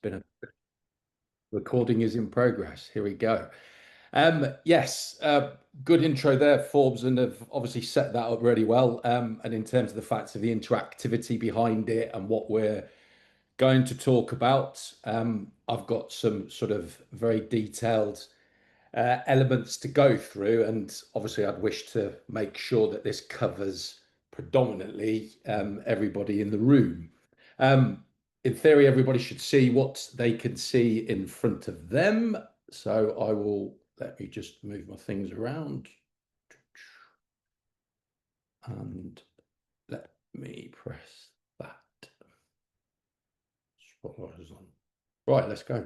been a recording is in progress. Here we go. Yes, good intro there, Forbes, and have obviously set that up really well. And in terms of the facts of the interactivity behind it and what we're going to talk about, I've got some sort of very detailed elements to go through, and obviously I'd wish to make sure that this covers predominantly everybody in the room. In theory, everybody should see what they can see in front of them. So let me just move my things around. And let me press that. Spotlight is on. Right, let's go.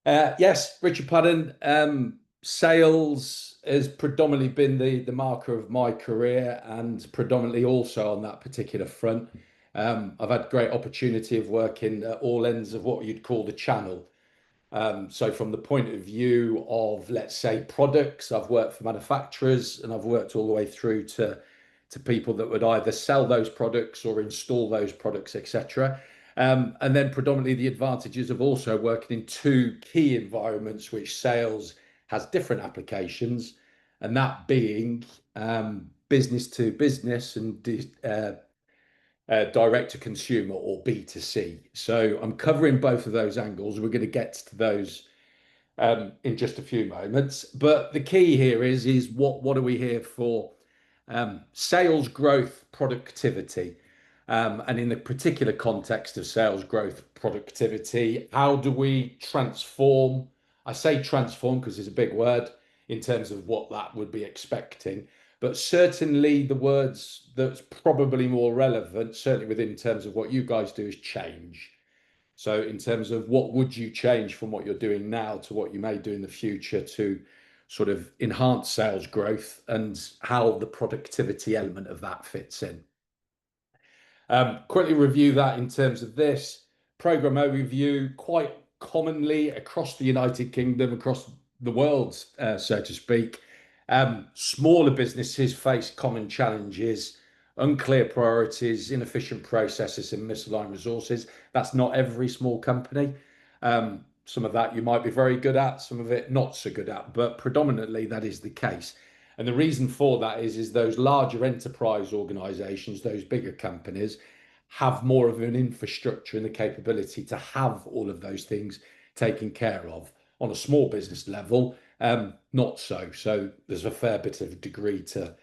Yes, Richard Padun. Sales has predominantly been the marker of my career, and predominantly also on that particular front. I've had great opportunity of working at all ends of what you'd call the channel. So from the point of view of, let's say, products, I've worked for manufacturers, and I've worked all the way through to people that would either sell those products or install those products, etc. And then predominantly the advantages of also working in two key environments, which sales has different applications, and that being business to business and direct to consumer, or B2C. So I'm covering both of those angles. We're going to get to those in just a few moments. But the key here is what are we here for? Sales growth, productivity. And in the particular context of sales growth, productivity, how do we transform? I say transform because it's a big word in terms of what that would be expecting. But certainly the words that's probably more relevant, certainly within terms of what you guys do, is change. So in terms of what would you change from what you're doing now to what you may do in the future to sort of enhance sales growth, and how the productivity element of that fits in. Quickly review that in terms of this program overview. Quite commonly across the United Kingdom, across the world, so to speak, smaller businesses face common challenges, unclear priorities, inefficient processes, and misaligned resources. That's not every small company. Some of that you might be very good at, some of it not so good at, but predominantly that is the case. And the reason for that is those larger enterprise organizations, those bigger companies, have more of an infrastructure and the capability to have all of those things taken care of. On a small business level, not so. So there's a fair bit of degree to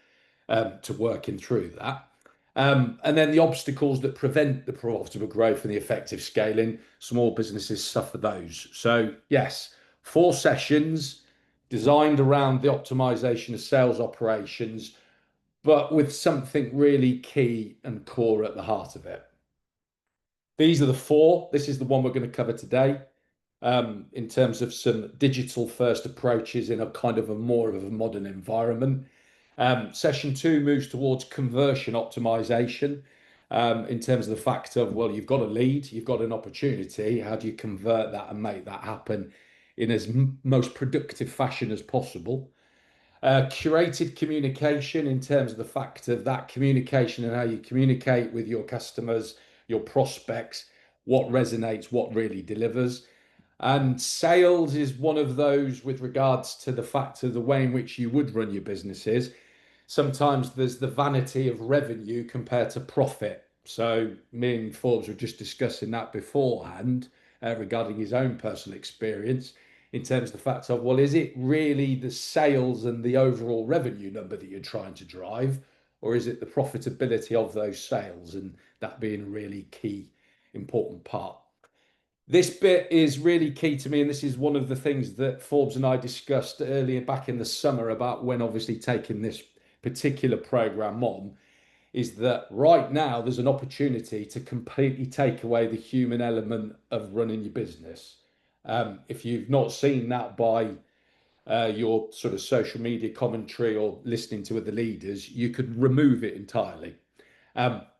working through that. And then the obstacles that prevent the profitable growth and the effective scaling, small businesses suffer those. So yes, 4 sessions designed around the optimization of sales operations, but with something really key and core at the heart of it. These are the 4. This is the one we're going to cover today, in terms of some digital first approaches in a kind of a more of a modern environment. Session 2 moves towards conversion optimization, in terms of the fact of, well, you've got a lead, you've got an opportunity. How do you convert that and make that happen in as most productive fashion as possible? Curated communication, in terms of the fact of that communication and how you communicate with your customers, your prospects, what resonates, what really delivers. And sales is one of those with regards to the fact of the way in which you would run your businesses. Sometimes there's the vanity of revenue compared to profit. So me and Forbes were just discussing that beforehand, regarding his own personal experience, in terms of the fact of, well, is it really the sales and the overall revenue number that you're trying to drive, or is it the profitability of those sales, and that being a really key, important part? This bit is really key to me, and this is one of the things that Forbes and I discussed earlier back in the summer about when obviously taking this particular program on, is that right now there's an opportunity to completely take away the human element of running your business. If you've not seen that by your sort of social media commentary or listening to other leaders, you could remove it entirely.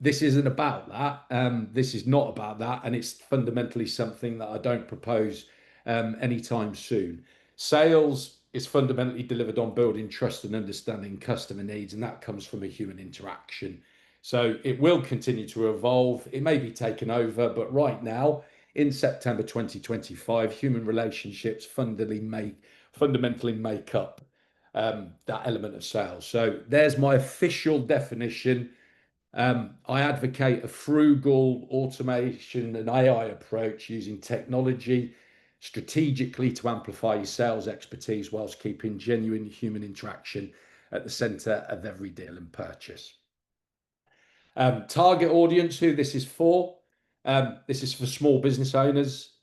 This isn't about that. This is not about that. And it's fundamentally something that I don't propose anytime soon. Sales is fundamentally delivered on building trust and understanding customer needs, and that comes from a human interaction. So it will continue to evolve. It may be taken over, but right now in September 2025, human relationships fundamentally make up that element of sales. So there's my official definition. I advocate a frugal automation and AI approach using technology strategically to amplify your sales expertise whilst keeping genuine human interaction at the center of every deal and purchase. Target audience, who this is for. This is for small business owners,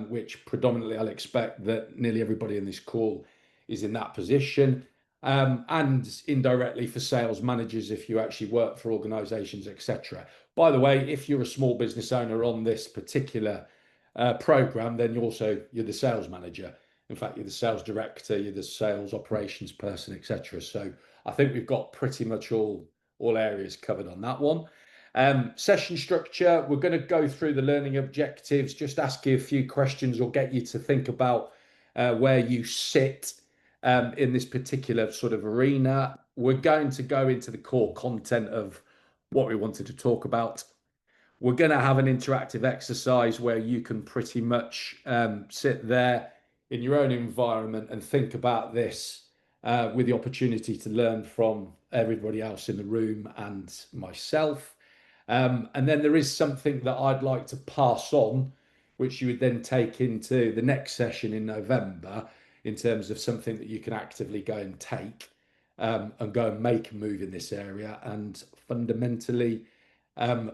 which predominantly I'll expect that nearly everybody in this call is in that position. And indirectly for sales managers if you actually work for organizations, etc. By the way, if you're a small business owner on this particular program, then you're the sales manager. In fact, you're the sales director, you're the sales operations person, etc. So I think we've got pretty much all areas covered on that one. Session structure, we're going to go through the learning objectives, just ask you a few questions or get you to think about where you sit in this particular sort of arena. We're going to go into the core content of what we wanted to talk about. We're going to have an interactive exercise where you can pretty much sit there in your own environment and think about this with the opportunity to learn from everybody else in the room and myself. And then there is something that I'd like to pass on, which you would then take into the next session in November in terms of something that you can actively go and take and go and make a move in this area and fundamentally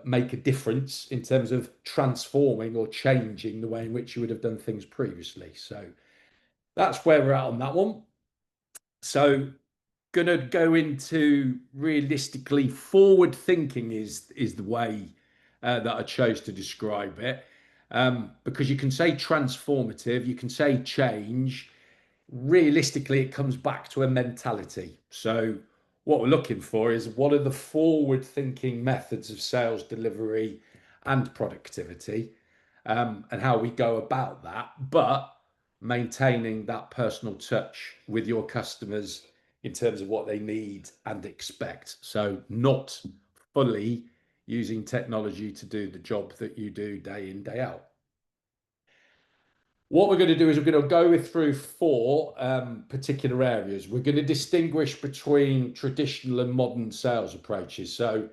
make a difference in terms of transforming or changing the way in which you would have done things previously. So that's where we're at on that one. So going to go into realistically forward thinking is the way that I chose to describe it, because you can say transformative, you can say change. Realistically, it comes back to a mentality. So what we're looking for is what are the forward thinking methods of sales delivery and productivity, and how we go about that, but maintaining that personal touch with your customers in terms of what they need and expect. So not fully using technology to do the job that you do day in, day out. What we're going to do is we're going to go through four particular areas. We're going to distinguish between traditional and modern sales approaches. So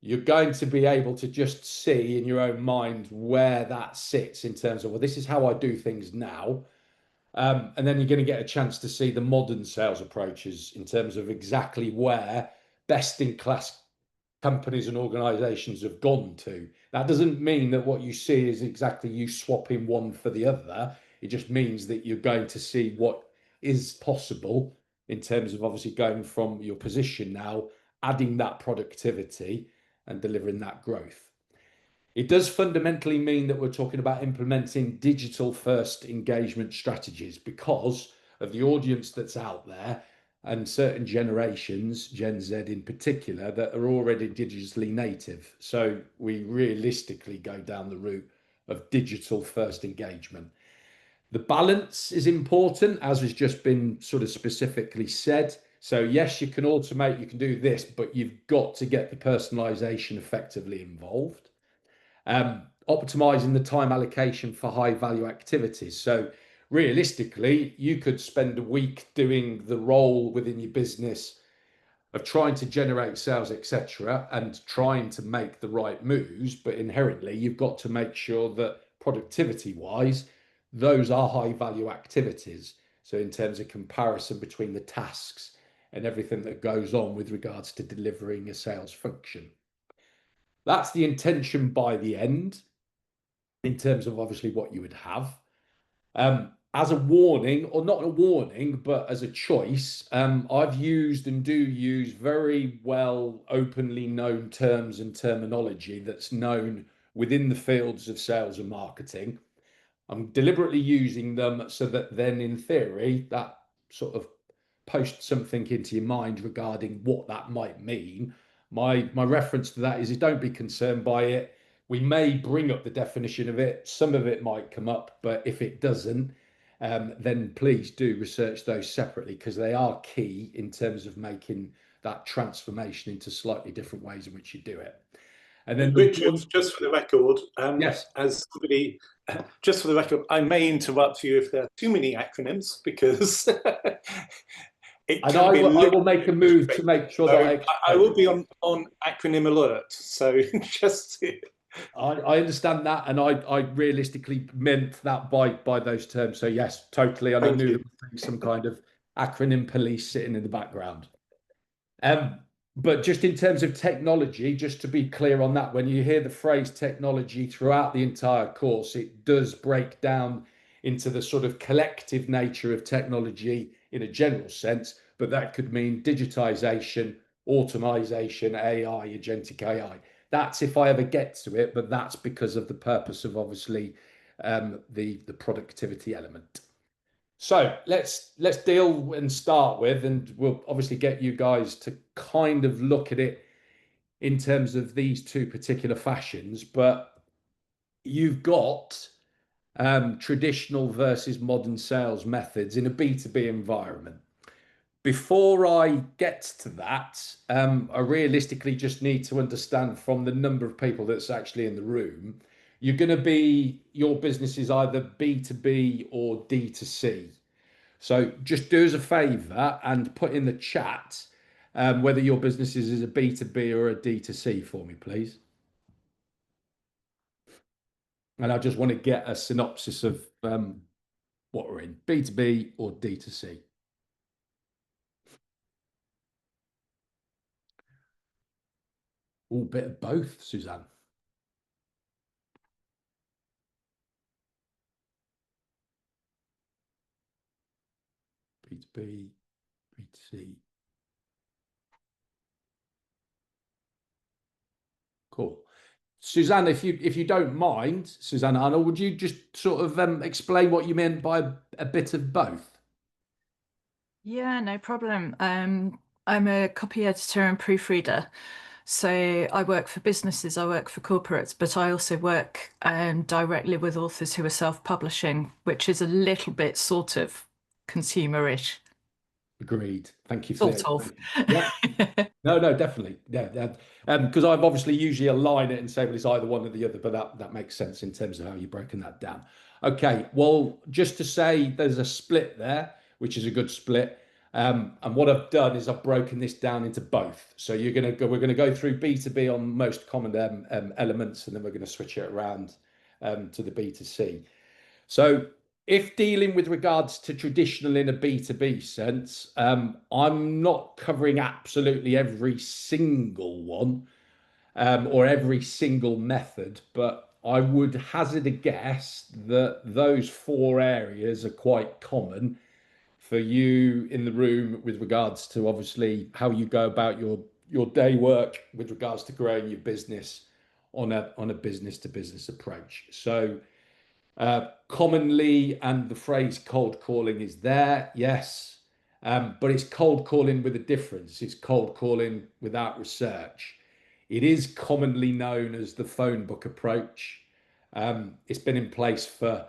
you're going to be able to just see in your own mind where that sits in terms of, well, this is how I do things now. And then you're going to get a chance to see the modern sales approaches in terms of exactly where best in class companies and organizations have gone to. That doesn't mean that what you see is exactly you swapping one for the other. It just means that you're going to see what is possible in terms of obviously going from your position now, adding that productivity and delivering that growth. It does fundamentally mean that we're talking about implementing digital first engagement strategies because of the audience that's out there and certain generations, Gen Z in particular, that are already digitally native. So we realistically go down the route of digital first engagement. The balance is important, as has just been sort of specifically said. So yes, you can automate, you can do this, but you've got to get the personalization effectively involved. Optimizing the time allocation for high value activities. So realistically, you could spend a week doing the role within your business of trying to generate sales, etc., and trying to make the right moves. But inherently, you've got to make sure that productivity wise, those are high value activities. So in terms of comparison between the tasks and everything that goes on with regards to delivering a sales function. That's the intention by the end in terms of obviously what you would have. As a warning, or not a warning, but as a choice, I've used and do use very well openly known terms and terminology that's known within the fields of sales and marketing. I'm deliberately using them so that then in theory that sort of posts something into your mind regarding what that might mean. My reference to that is don't be concerned by it. We may bring up the definition of it. Some of it might come up, but if it doesn't, then please do research those separately because they are key in terms of making that transformation into slightly different ways in which you do it. And then the Richard, just for the record, yes, as somebody, just for the record, I may interrupt you if there are too many acronyms because it and can be a I little will make a move to frustrating. make sure that So I I explain. will be on acronym alert. So just I understand that, and I realistically meant that by those terms. So yes, totally, and I thank knew you. there was some kind of acronym police sitting in the background. Um, but just in terms of technology, just to be clear on that, when you hear the phrase technology throughout the entire course, it does break down into the sort of collective nature of technology in a general sense, but that could mean digitization, automation, AI, agentic AI. That's if I ever get to it, but that's because of the purpose of obviously the productivity element. So let's deal and start with, and we'll obviously get you guys to kind of look at it in terms of these two particular fashions. But you've got traditional versus modern sales methods in a B2B environment. Before I get to that, I realistically just need to understand from the number of people that's actually in the room, you're going to be, your business is either B2B or D2C. So just do us a favor and put in the chat whether your business is a B2B or a D2C for me, please. And I just want to get a synopsis of what we're in, B2B or D2C. Oh, bit of both, Suzanne. B2B, B2C. Cool. Suzanne, if you don't mind, Suzanne Arnold, would you just sort of explain what you meant by a bit of both? Yeah, no problem. I'm a copy editor and proofreader. So I work for businesses, I work for corporates, but I also work directly with authors who are self-publishing, which is a little bit sort of consumerish. Agreed. Thank you for Sort the of. yeah. No, no, definitely. Yeah, because I've obviously usually align it and say, well, it's either one or the other, but that makes sense in terms of how you're breaking that down. Okay, well, just to say there's a split there, which is a good split. And what I've done is I've broken this down into both. So we're gonna go through B2B on most common elements, and then we're going to switch it around to the B2C. So if dealing with regards to traditional in a B2B sense, I'm not covering absolutely every single one or every single method, but I would hazard a guess that those four areas are quite common for you in the room with regards to obviously how you go about your day work with regards to growing your business on a business to business approach. So commonly, and the phrase cold calling is there, yes, but it's cold calling with a difference. It's cold calling without research. It is commonly known as the phone book approach. It's been in place for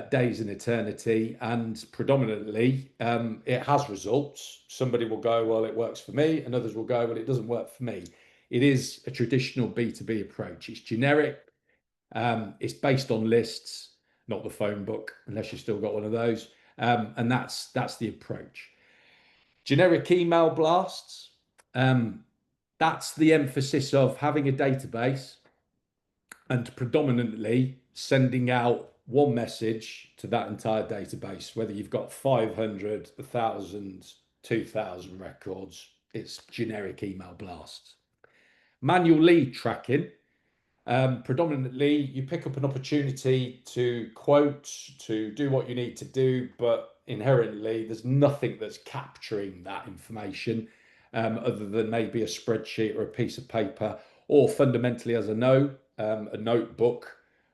days and eternity, and predominantly it has results. Somebody will go, well, it works for me, and others will go, well, it doesn't work for me. It is a traditional B2B approach. It's generic. It's based on lists, not the phone book, unless you've still got one of those. And that's the approach. Generic email blasts. That's the emphasis of having a database and predominantly sending out one message to that entire database, whether you've got 500, 1,000, 2,000 records, it's generic email blasts. Manual lead tracking. Predominantly, you pick up an opportunity to quote, to do what you need to do, but inherently, there's nothing that's capturing that information other than maybe a spreadsheet or a piece of paper, or fundamentally, as I know, a notebook,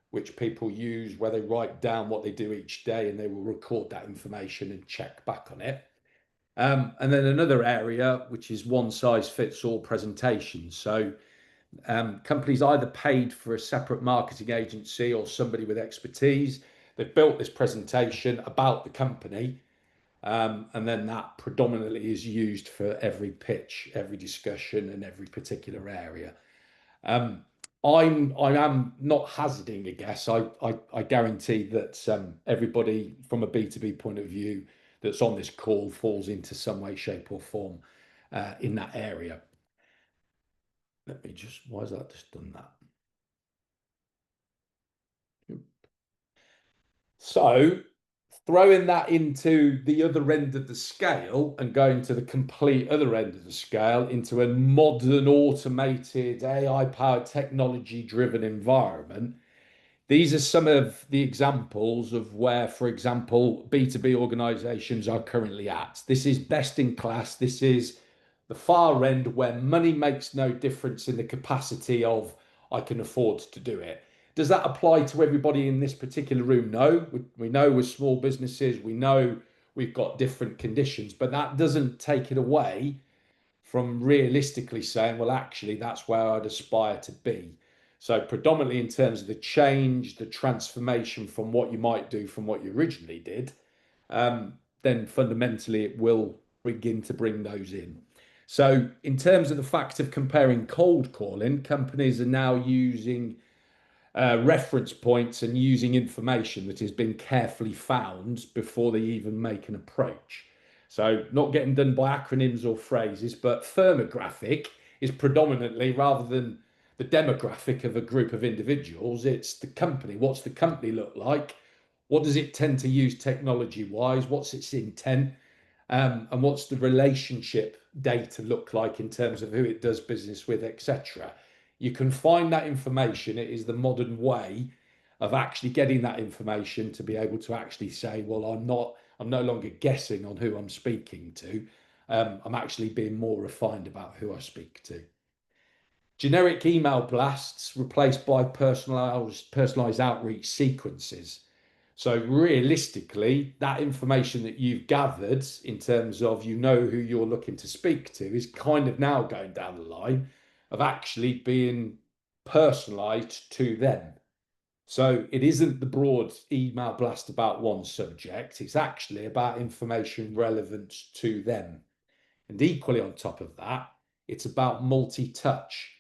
which people use where they write down what they do each day and they will record that information and check back on it. And then another area, which is one size fits all presentations. So companies either paid for a separate marketing agency or somebody with expertise. They've built this presentation about the company, and then that predominantly is used for every pitch, every discussion, and every particular area. I am not hazarding a guess. I guarantee that everybody from a B2B point of view that's on this call falls into some way, shape, or form in that area. Let me just, why has that just done that? So throwing that into the other end of the scale and going to the complete other end of the scale into a modern, automated, AI-powered, technology-driven environment, these are some of the examples of where, for example, B2B organizations are currently at. This is best in class. This is the far end where money makes no difference in the capacity of I can afford to do it. Does that apply to everybody in this particular room? No. We know we're small businesses. We know we've got different conditions, but that doesn't take it away from realistically saying, well, actually, that's where I'd aspire to be. So predominantly in terms of the change, the transformation from what you might do from what you originally did, then fundamentally it will begin to bring those in. So in terms of the fact of comparing cold calling, companies are now using reference points and using information that has been carefully found before they even make an approach. So not getting done by acronyms or phrases, but firmographic is predominantly, rather than the demographic of a group of individuals, it's the company. What's the company look like? What does it tend to use technology wise? What's its intent? And what's the relationship data look like in terms of who it does business with, etc. You can find that information. It is the modern way of actually getting that information to be able to actually say, well, I'm no longer guessing on who I'm speaking to. I'm actually being more refined about who I speak to. Generic email blasts replaced by personalized outreach sequences. So realistically, that information that you've gathered in terms of who you're looking to speak to is kind of now going down the line of actually being personalized to them. So it isn't the broad email blast about one subject. It's actually about information relevant to them. And equally on top of that, it's about multi-touch.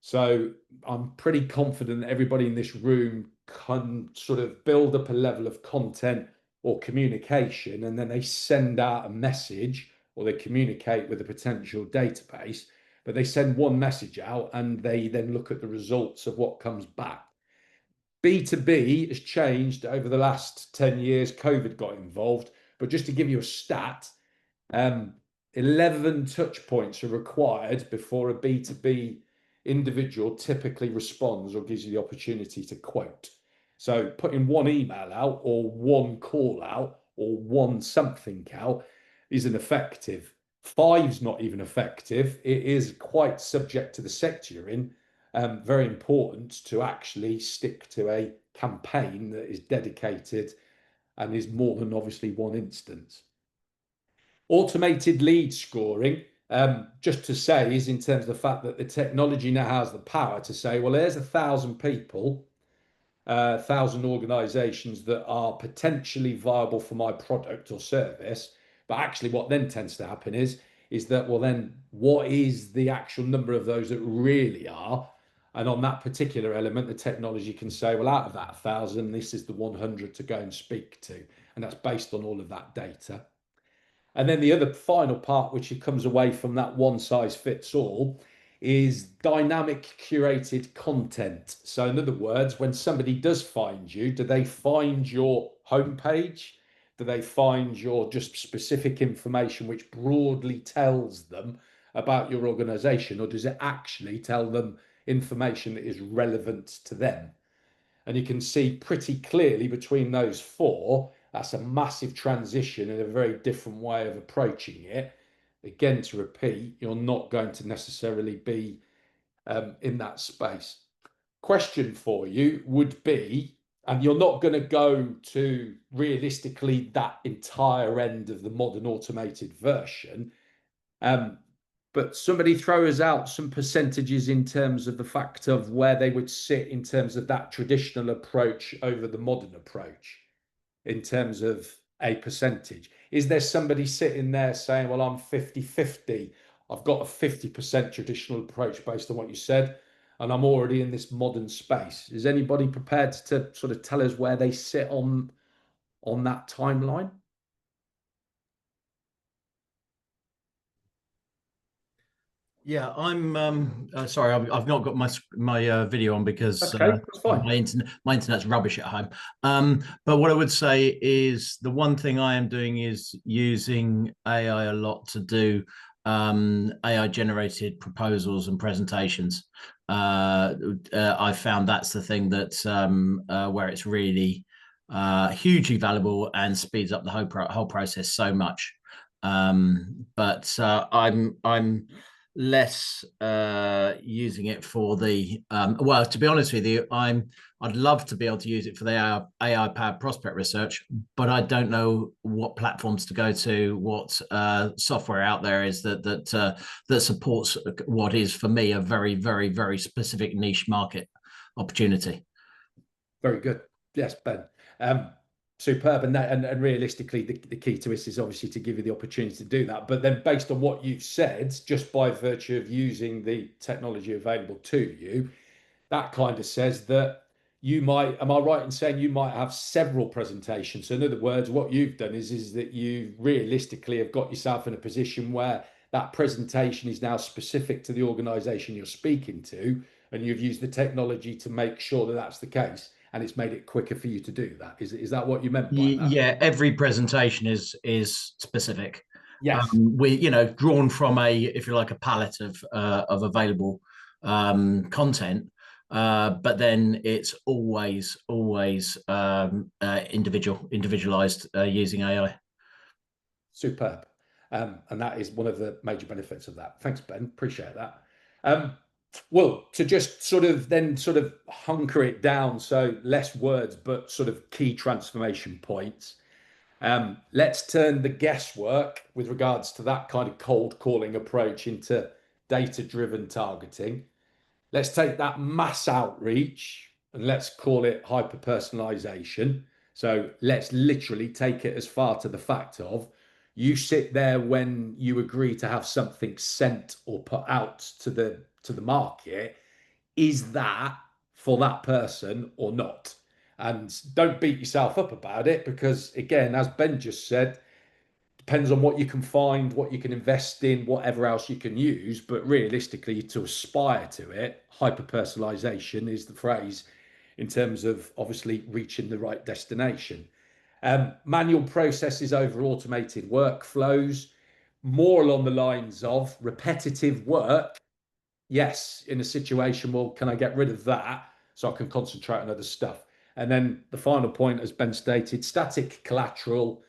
So I'm pretty confident that everybody in this room can sort of build up a level of content or communication, and then they send out a message or they communicate with a potential database, but they send one message out and they then look at the results of what comes back. B2B has changed over the last 10 years. COVID got involved, but just to give you a stat, 11 touch points are required before a B2B individual typically responds or gives you the opportunity to quote. So putting one email out or one call out or one something out isn't effective. 5's not even effective. It is quite subject to the sector you're in. Very important to actually stick to a campaign that is dedicated and is more than obviously one instance. Automated lead scoring, just to say, is in terms of the fact that the technology now has the power to say, well, there's 1,000 people, 1,000 organizations that are potentially viable for my product or service. But actually what then tends to happen is that, well, then what is the actual number of those that really are? And on that particular element, the technology can say, well, out of that 1,000, this is the 100 to go and speak to. And that's based on all of that data. And then the other final part, which comes away from that one size fits all, is dynamic curated content. So in other words, when somebody does find you, do they find your homepage? Do they find your just specific information which broadly tells them about your organization, or does it actually tell them information that is relevant to them? And you can see pretty clearly between those four, that's a massive transition and a very different way of approaching it. Again, to repeat, you're not going to necessarily be in that space. Question for you would be, and you're not going to go to realistically that entire end of the modern automated version, but somebody throws out some percentages in terms of the fact of where they would sit in terms of that traditional approach over the modern approach in terms of a percentage. Is there somebody sitting there saying, well, I'm 50-50. I've got a 50% traditional approach based on what you said. and I'm already in this modern space. Is anybody prepared to sort of tell us where they sit on that timeline? Yeah, I'm sorry, I've not got my video on because Okay, that's fine. my internet's rubbish at home. But what I would say is the one thing I am doing is using AI a lot to do AI generated proposals and presentations. I found that's the thing that where it's really hugely valuable and speeds up the whole process so much. But I'm less using it for the well, to be honest with you, I'd love to be able to use it for the AI powered prospect research, but I don't know what platforms to go to, what software out there is that supports what is for me a very, very, very specific niche market opportunity. Very good. Yes, Ben. Superb. And realistically, the key to this is obviously to give you the opportunity to do that. But then based on what you've said, just by virtue of using the technology available to you, that kind of says that you might, am I right in saying you might have several presentations? So in other words, what you've done is that you realistically have got yourself in a position where that presentation is now specific to the organization you're speaking to, and you've used the technology to make sure that that's the case, and it's made it quicker for you to do that. Is that what you meant by that? Yeah, every presentation is specific. Yes. We, drawn from if you like, a palette of available content, but then it's always individualized using AI. Superb. And that is one of the major benefits of that. Thanks, Ben. Appreciate that. Well, to just sort of hunker it down, so less words, but sort of key transformation points. Let's turn the guesswork with regards to that kind of cold calling approach into data-driven targeting. Let's take that mass outreach and let's call it hyper-personalization. So let's literally take it as far to the fact of you sit there when you agree to have something sent or put out to the market. Is that for that person or not? And don't beat yourself up about it, because again, as Ben just said, depends on what you can find, what you can invest in, whatever else you can use. But realistically, to aspire to it, hyper personalization is the phrase in terms of obviously reaching the right destination. Manual processes over automated workflows, more along the lines of repetitive work. Yes, in a situation, well, can I get rid of that so I can concentrate on other stuff? And then the final point, as Ben stated, static collateral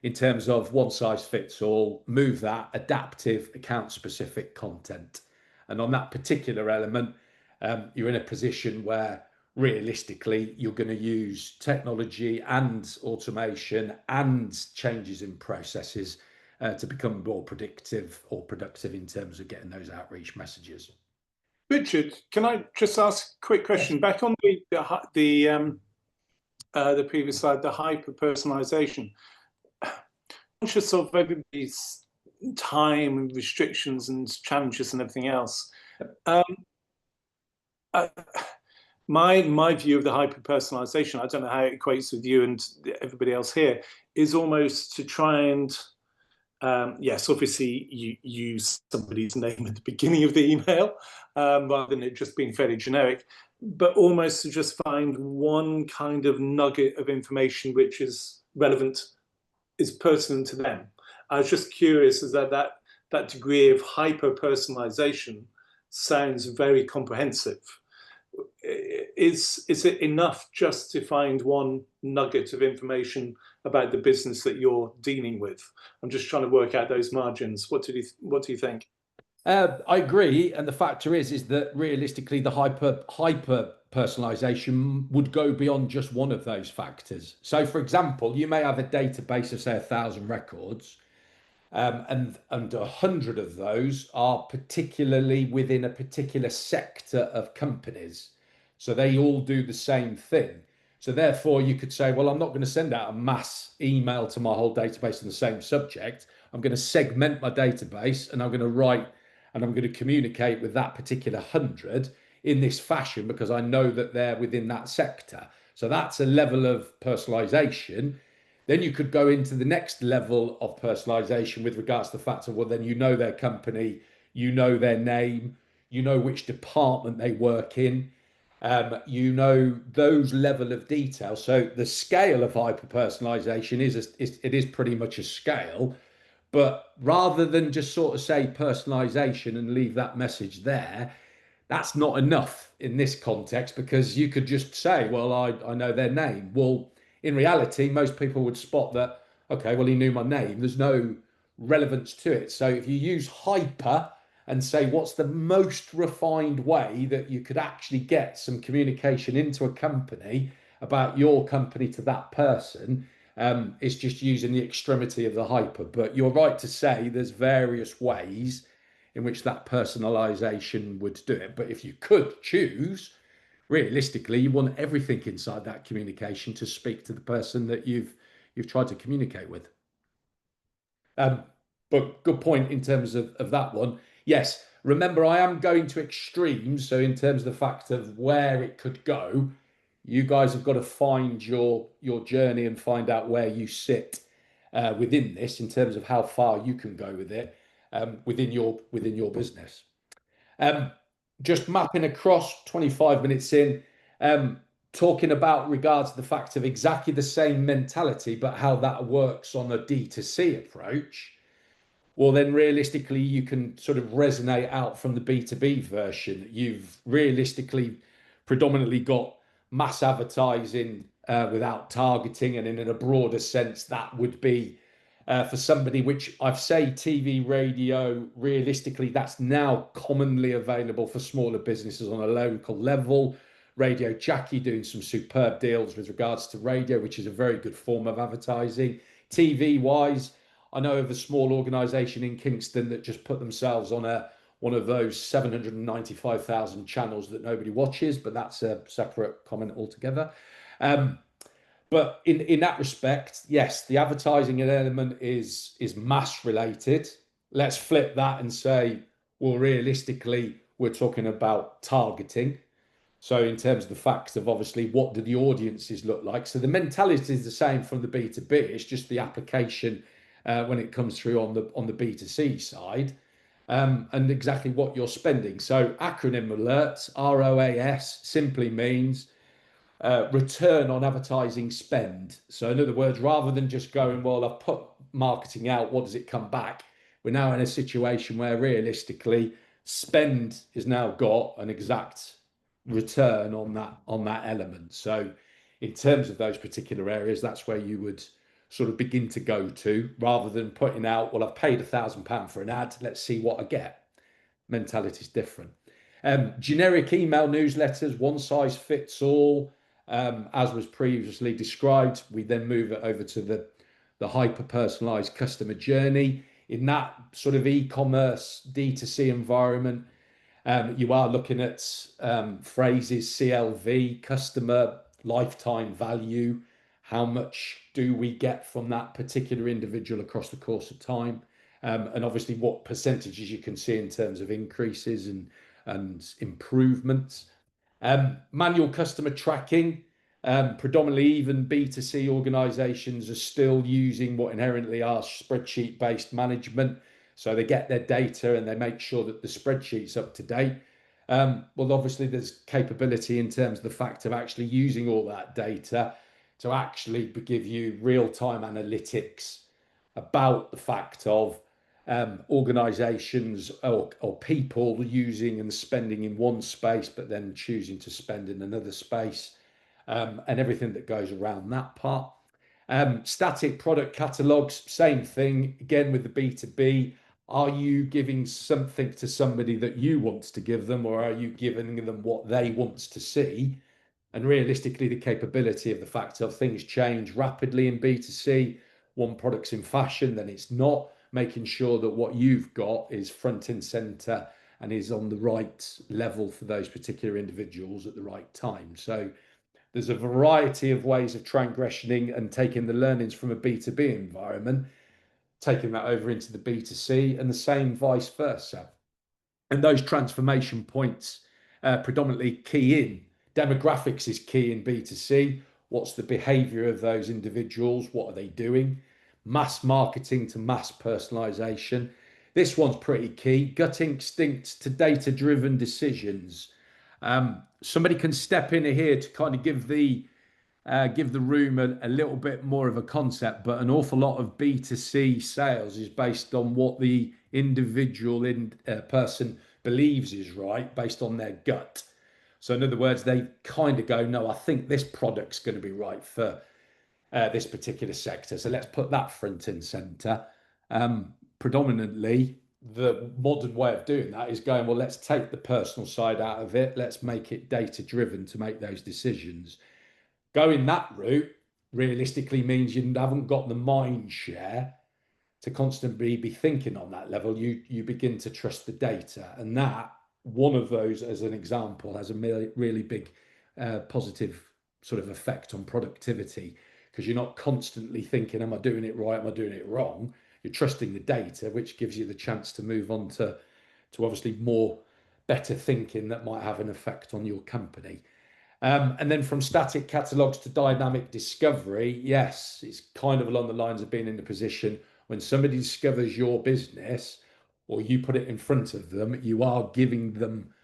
in terms of one size fits all, move that, adaptive, account specific content. And on that particular element, you're in a position where realistically you're going to use technology and automation and changes in processes to become more predictive or productive in terms of getting those outreach messages. Richard, can I just ask a quick question? Yes. Back on the previous slide, the hyper personalization. Conscious of everybody's time and restrictions and challenges and everything else. My view of the hyper personalization, I don't know how it equates with you and everybody else here, is almost to try and yes, obviously you use somebody's name at the beginning of the email rather than it just being fairly generic, but almost to just find one kind of nugget of information which is relevant, is pertinent to them. I was just curious, is that degree of hyper personalization sounds very comprehensive. Is it enough just to find one nugget of information about the business that you're dealing with? I'm just trying to work out those margins. What do you think? I agree, and the factor is that realistically, the hyper personalization would go beyond just one of those factors. So, for example, you may have a database of say 1,000 records, and 100 of those are particularly within a particular sector of companies. So they all do the same thing. So therefore you could say, well, I'm not going to send out a mass email to my whole database on the same subject. I'm going to segment my database and I'm going to write and I'm going to communicate with that particular 100 in this fashion because I know that they're within that sector. So that's a level of personalization. Then you could go into the next level of personalization with regards to the fact of, well, then you know their company, you know their name, you know which department they work in, you know those level of detail. So the scale of hyper personalization is pretty much a scale. But rather than just sort of say personalization and leave that message there, that's not enough in this context, because you could just say, well, I know their name. Well, in reality, most people would spot that, okay, well, he knew my name. There's no relevance to it. So if you use hyper and say, what's the most refined way that you could actually get some communication into a company about your company to that person, it's just using the extremity of the hyper. But you're right to say there's various ways in which that personalization would do it. But if you could choose, realistically, you want everything inside that communication to speak to the person that you've tried to communicate with. But good point in terms of that one. Yes, remember, I am going to extremes. So in terms of the fact of where it could go, you guys have got to find your journey and find out where you sit within this in terms of how far you can go with it within your business. Just mapping across 25 minutes in, talking about regards to the fact of exactly the same mentality, but how that works on a D2C approach. Well, then realistically, you can sort of resonate out from the B2B version. You've realistically predominantly got mass advertising without targeting, and in a broader sense, that would be for somebody, which I've say TV, radio, realistically, that's now commonly available for smaller businesses on a local level. Radio Jackie doing some superb deals with regards to radio, which is a very good form of advertising. TV wise, I know of a small organisation in Kingston that just put themselves on one of those 795,000 channels that nobody watches, but that's a separate comment altogether. But in that respect, yes, the advertising element is mass related. Let's flip that and say, well, realistically, we're talking about targeting. So in terms of the facts of obviously what do the audiences look like? So the mentality is the same from the B2B. It's just the application when it comes through on the B2C side, and exactly what you're spending. So acronym alerts, ROAS, simply means return on advertising spend. So in other words, rather than just going, well, I've put marketing out, what does it come back? We're now in a situation where realistically spend is now got an exact return on that element. So in terms of those particular areas, that's where you would sort of begin to go to, rather than putting out, well, I've paid £1,000 for an ad, let's see what I get. Mentality is different. Generic email newsletters, one size fits all, as was previously described. We then move it over to the hyper personalized customer journey. In that sort of e-commerce D2C environment, you are looking at phrases, CLV, customer lifetime value. How much do we get from that particular individual across the course of time? And obviously what percentages you can see in terms of increases and improvements. Manual customer tracking, predominantly even B2C organizations are still using what inherently are spreadsheet-based management. So they get their data and they make sure that the spreadsheet's up to date. Well, obviously there's capability in terms of the fact of actually using all that data to actually give you real-time analytics about the fact of organizations or people using and spending in one space, but then choosing to spend in another space, and everything that goes around that part. Static product catalogs, same thing, again with the B2B. Are you giving something to somebody that you want to give them, or are you giving them what they want to see? And realistically, the capability of the fact of things change rapidly in B2C. One product's in fashion, then it's not. Making sure that what you've got is front and center and is on the right level for those particular individuals at the right time. So there's a variety of ways of transgressioning and taking the learnings from a B2B environment, taking that over into the B2C, and the same vice versa. And those transformation points predominantly key in. Demographics is key in B2C. What's the behavior of those individuals? What are they doing? Mass marketing to mass personalization. This one's pretty key. Gut instinct to data-driven decisions. Somebody can step in here to kind of give the room a little bit more of a concept, but an awful lot of B2C sales is based on what the individual person believes is right, based on their gut. So in other words, they kind of go, no, I think this product's going to be right for this particular sector. So let's put that front and center. Predominantly, the modern way of doing that is going, well, let's take the personal side out of it. Let's make it data driven to make those decisions. Going that route realistically means you haven't got the mind share to constantly be thinking on that level. You begin to trust the data, and that one of those, as an example, has a really big positive sort of effect on productivity, because you're not constantly thinking, am I doing it right? Am I doing it wrong? You're trusting the data, which gives you the chance to move on to obviously more better thinking that might have an effect on your company. And then from static catalogs to dynamic discovery, yes, it's kind of along the lines of being in the position when somebody discovers your business or you put it in front of them, you are giving them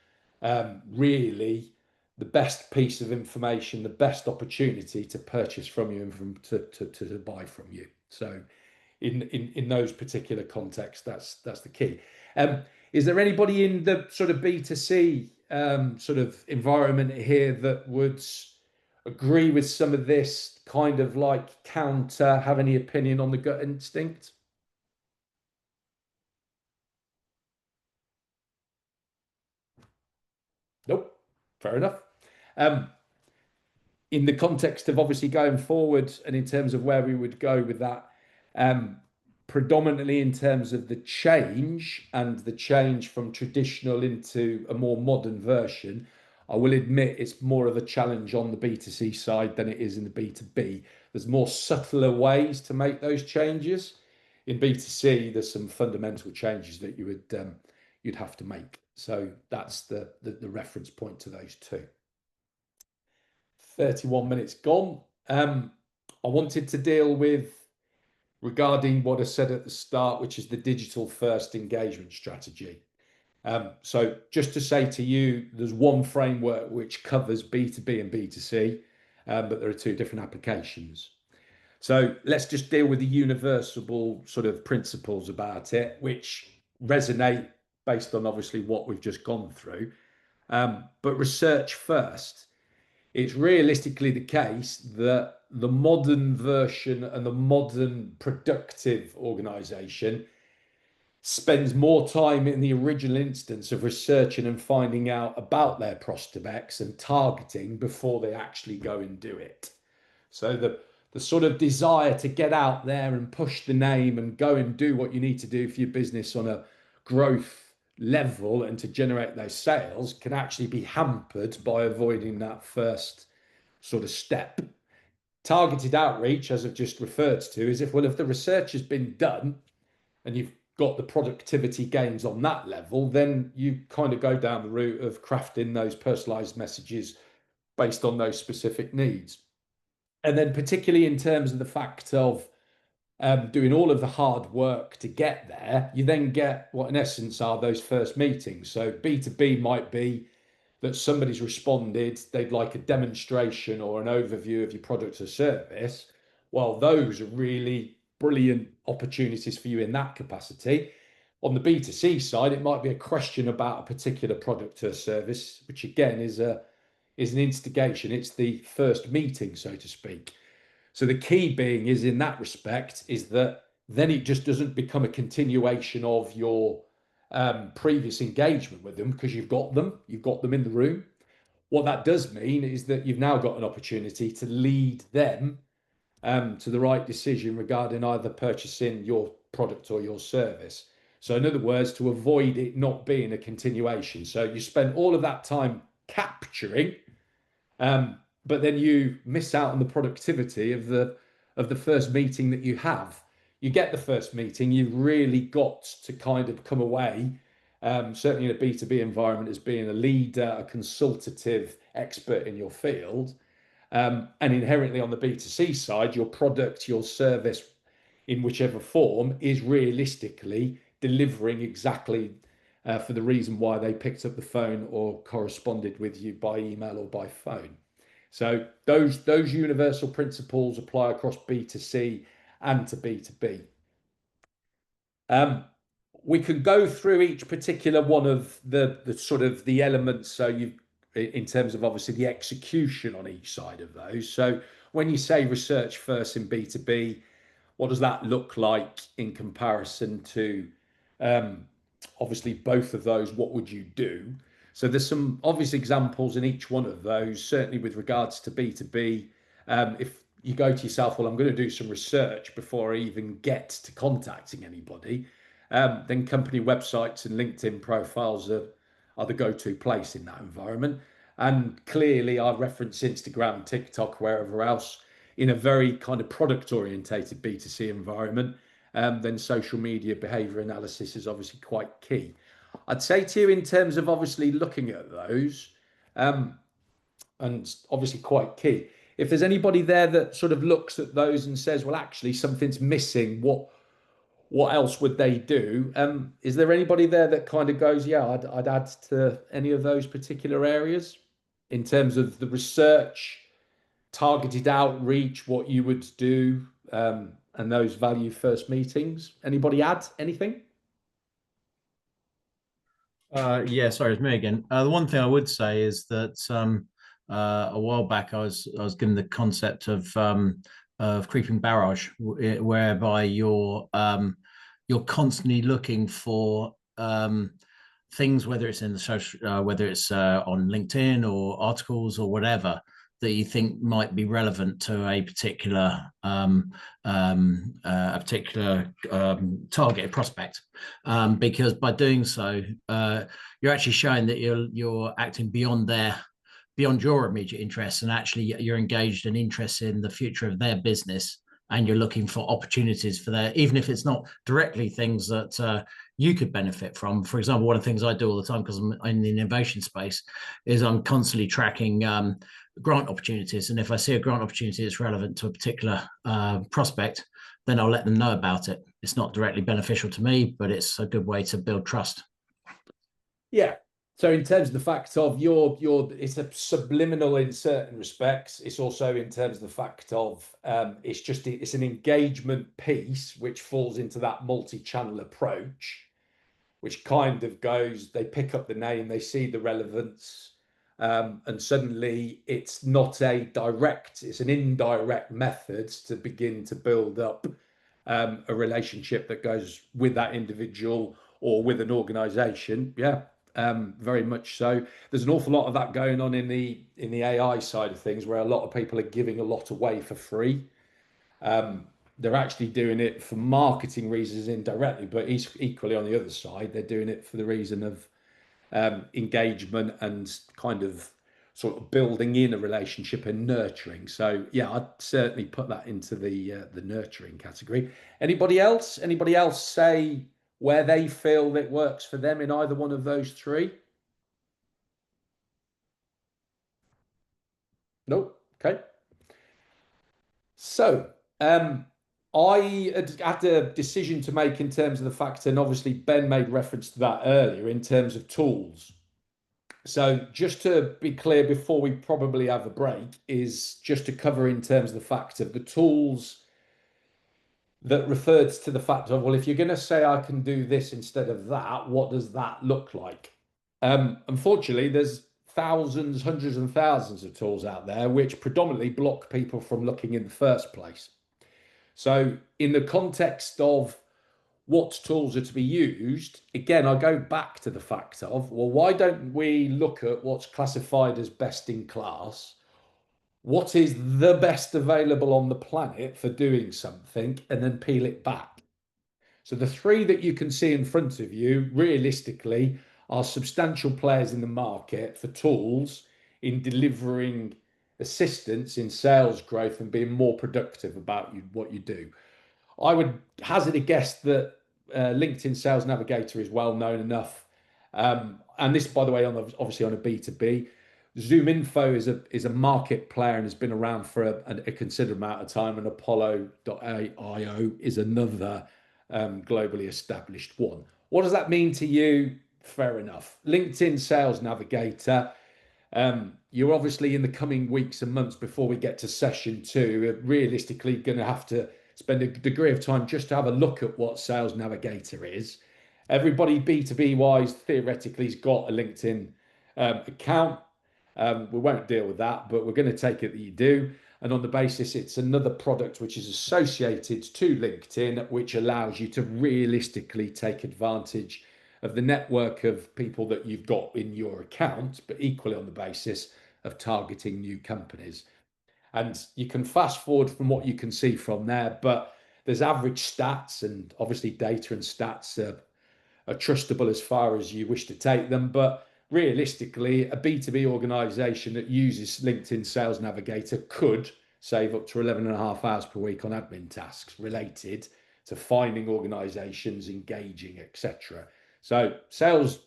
really the best piece of information, the best opportunity to purchase from you and to buy from you. So in those particular contexts, that's the key. Is there anybody in the sort of B2C sort of environment here that would agree with some of this, kind of like counter, have any opinion on the gut instinct? Nope, fair enough. In the context of obviously going forward and in terms of where we would go with that, predominantly in terms of the change and the change from traditional into a more modern version, I will admit it's more of a challenge on the B2C side than it is in the B2B. There's more subtler ways to make those changes. In B2C, there's some fundamental changes that you'd have to make. So that's the reference point to those two. 31 minutes gone. I wanted to deal with regarding what I said at the start, which is the digital first engagement strategy. So just to say to you, there's one framework which covers B2B and B2C, but there are two different applications. So let's just deal with the universal sort of principles about it, which resonate based on obviously what we've just gone through. But research first. It's realistically the case that the modern version and the modern productive organization spends more time in the original instance of researching and finding out about their prospects and targeting before they actually go and do it. So the sort of desire to get out there and push the name and go and do what you need to do for your business on a growth level and to generate those sales can actually be hampered by avoiding that first sort of step. Targeted outreach, as I've just referred to, is if the research has been done and you've got the productivity gains on that level, then you kind of go down the route of crafting those personalized messages based on those specific needs. And then particularly in terms of the fact of doing all of the hard work to get there, you then get what in essence are those first meetings. So B2B might be that somebody's responded, they'd like a demonstration or an overview of your product or service. Well, those are really brilliant opportunities for you in that capacity. On the B2C side, it might be a question about a particular product or service, which again is an instigation. It's the first meeting, so to speak. So the key being is in that respect is that then it just doesn't become a continuation of your previous engagement with them because you've got them in the room. What that does mean is that you've now got an opportunity to lead them to the right decision regarding either purchasing your product or your service. So in other words, to avoid it not being a continuation. So you spend all of that time capturing, but then you miss out on the productivity of the first meeting that you have. You get the first meeting, you've really got to kind of come away certainly in a B2B environment, as being a leader, a consultative expert in your field. And inherently on the B2C side, your product, your service, in whichever form, is realistically delivering exactly for the reason why they picked up the phone or corresponded with you by email or by phone. So those universal principles apply across B2C and to B2B. We can go through each particular one of the sort of the elements. So you, in terms of obviously the execution on each side of those. So when you say research first in B2B, what does that look like in comparison to obviously both of those? What would you do? So there's some obvious examples in each one of those, certainly with regards to B2B. If you go to yourself, well, I'm going to do some research before I even get to contacting anybody, then company websites and LinkedIn profiles are the go-to place in that environment. And clearly I reference Instagram, TikTok, wherever else in a very kind of product orientated B2C environment. Then social media behavior analysis is obviously quite key. I'd say to you in terms of obviously looking at those, and obviously quite key. If there's anybody there that sort of looks at those and says, well, actually something's missing, what else would they do? Is there anybody there that kind of goes, yeah, I'd add to any of those particular areas in terms of the research, targeted outreach, what you would do, and those value first meetings? Anybody add anything? Yeah, sorry, it's me again. The one thing I would say is that a while back I was given the concept of creeping barrage, whereby you're constantly looking for things, whether it's in the social, whether it's on LinkedIn or articles or whatever, that you think might be relevant to a particular target prospect, because by doing so, you're actually showing that you're acting beyond your immediate interests, and actually you're engaged and interested in the future of their business, and you're looking for opportunities for their, even if it's not directly things that you could benefit from. For example, one of the things I do all the time, because I'm in the innovation space, is I'm constantly tracking grant opportunities. And if I see a grant opportunity that's relevant to a particular prospect, then I'll let them know about it. It's not directly beneficial to me, but it's a good way to build trust. Yeah. So in terms of the fact of it's a subliminal in certain respects. It's also in terms of the fact of it's an engagement piece which falls into that multi-channel approach, which kind of goes, they pick up the name, they see the relevance, and suddenly it's not a direct, it's an indirect method to begin to build up a relationship that goes with that individual or with an organization. Yeah. Very much so. There's an awful lot of that going on in the AI side of things, where a lot of people are giving a lot away for free. They're actually doing it for marketing reasons indirectly, but equally on the other side, they're doing it for the reason of engagement and kind of sort of building in a relationship and nurturing. So yeah, I'd certainly put that into the nurturing category. Anybody else? Anybody else say where they feel that works for them in either one of those three? Nope. Okay. So I had a decision to make in terms of the fact, and obviously Ben made reference to that earlier, in terms of tools. So just to be clear before we probably have a break, is just to cover in terms of the fact of the tools that referred to the fact of, well, if you're going to say I can do this instead of that, what does that look like? Unfortunately, there's thousands, hundreds and thousands of tools out there which predominantly block people from looking in the first place. So in the context of what tools are to be used, again, I go back to the fact of, well, why don't we look at what's classified as best in class? What is the best available on the planet for doing something, and then peel it back? So the three that you can see in front of you, realistically, are substantial players in the market for tools in delivering assistance in sales growth and being more productive about what you do. I would hazard a guess that LinkedIn Sales Navigator is well known enough And this, by the way, obviously on a B2B. Zoom Info is a market player and has been around for a considerable amount of time, and Apollo.io is another globally established one. What does that mean to you? Fair enough. LinkedIn Sales Navigator. You're obviously in the coming weeks and months before we get to session 2, realistically going to have to spend a degree of time just to have a look at what Sales Navigator is. Everybody B2B wise theoretically has got a LinkedIn account. We won't deal with that, but we're going to take it that you do. And on the basis, it's another product which is associated to LinkedIn, which allows you to realistically take advantage of the network of people that you've got in your account, but equally on the basis of targeting new companies. And you can fast forward from what you can see from there, but there's average stats, and obviously data and stats are trustable as far as you wish to take them. But realistically, a B2B organization that uses LinkedIn Sales Navigator could save up to 11.5 hours per week on admin tasks related to finding organizations, engaging, etc. So Sales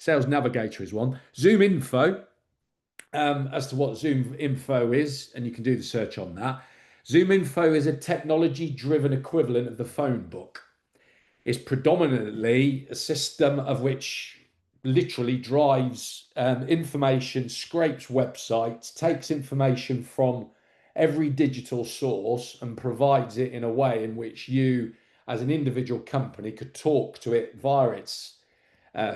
Navigator is one. Zoom Info, as to what Zoom Info is, and you can do the search on that. Zoom Info is a technology-driven equivalent of the phone book. It's predominantly a system of which literally drives information, scrapes websites, takes information from every digital source and provides it in a way in which you, as an individual company, could talk to it via its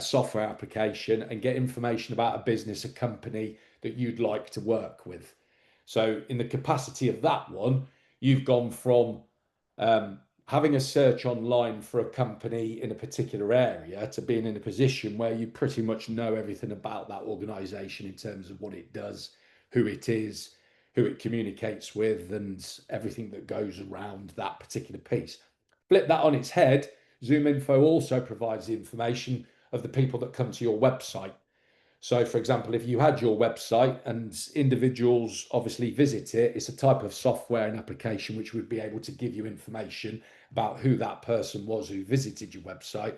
software application and get information about a business, a company that you'd like to work with. So in the capacity of that one, you've gone from having a search online for a company in a particular area to being in a position where you pretty much know everything about that organization in terms of what it does, who it is, who it communicates with, and everything that goes around that particular piece. Flip that on its head, Zoom Info also provides the information of the people that come to your website. So, for example, if you had your website and individuals obviously visit it, it's a type of software and application which would be able to give you information about who that person was who visited your website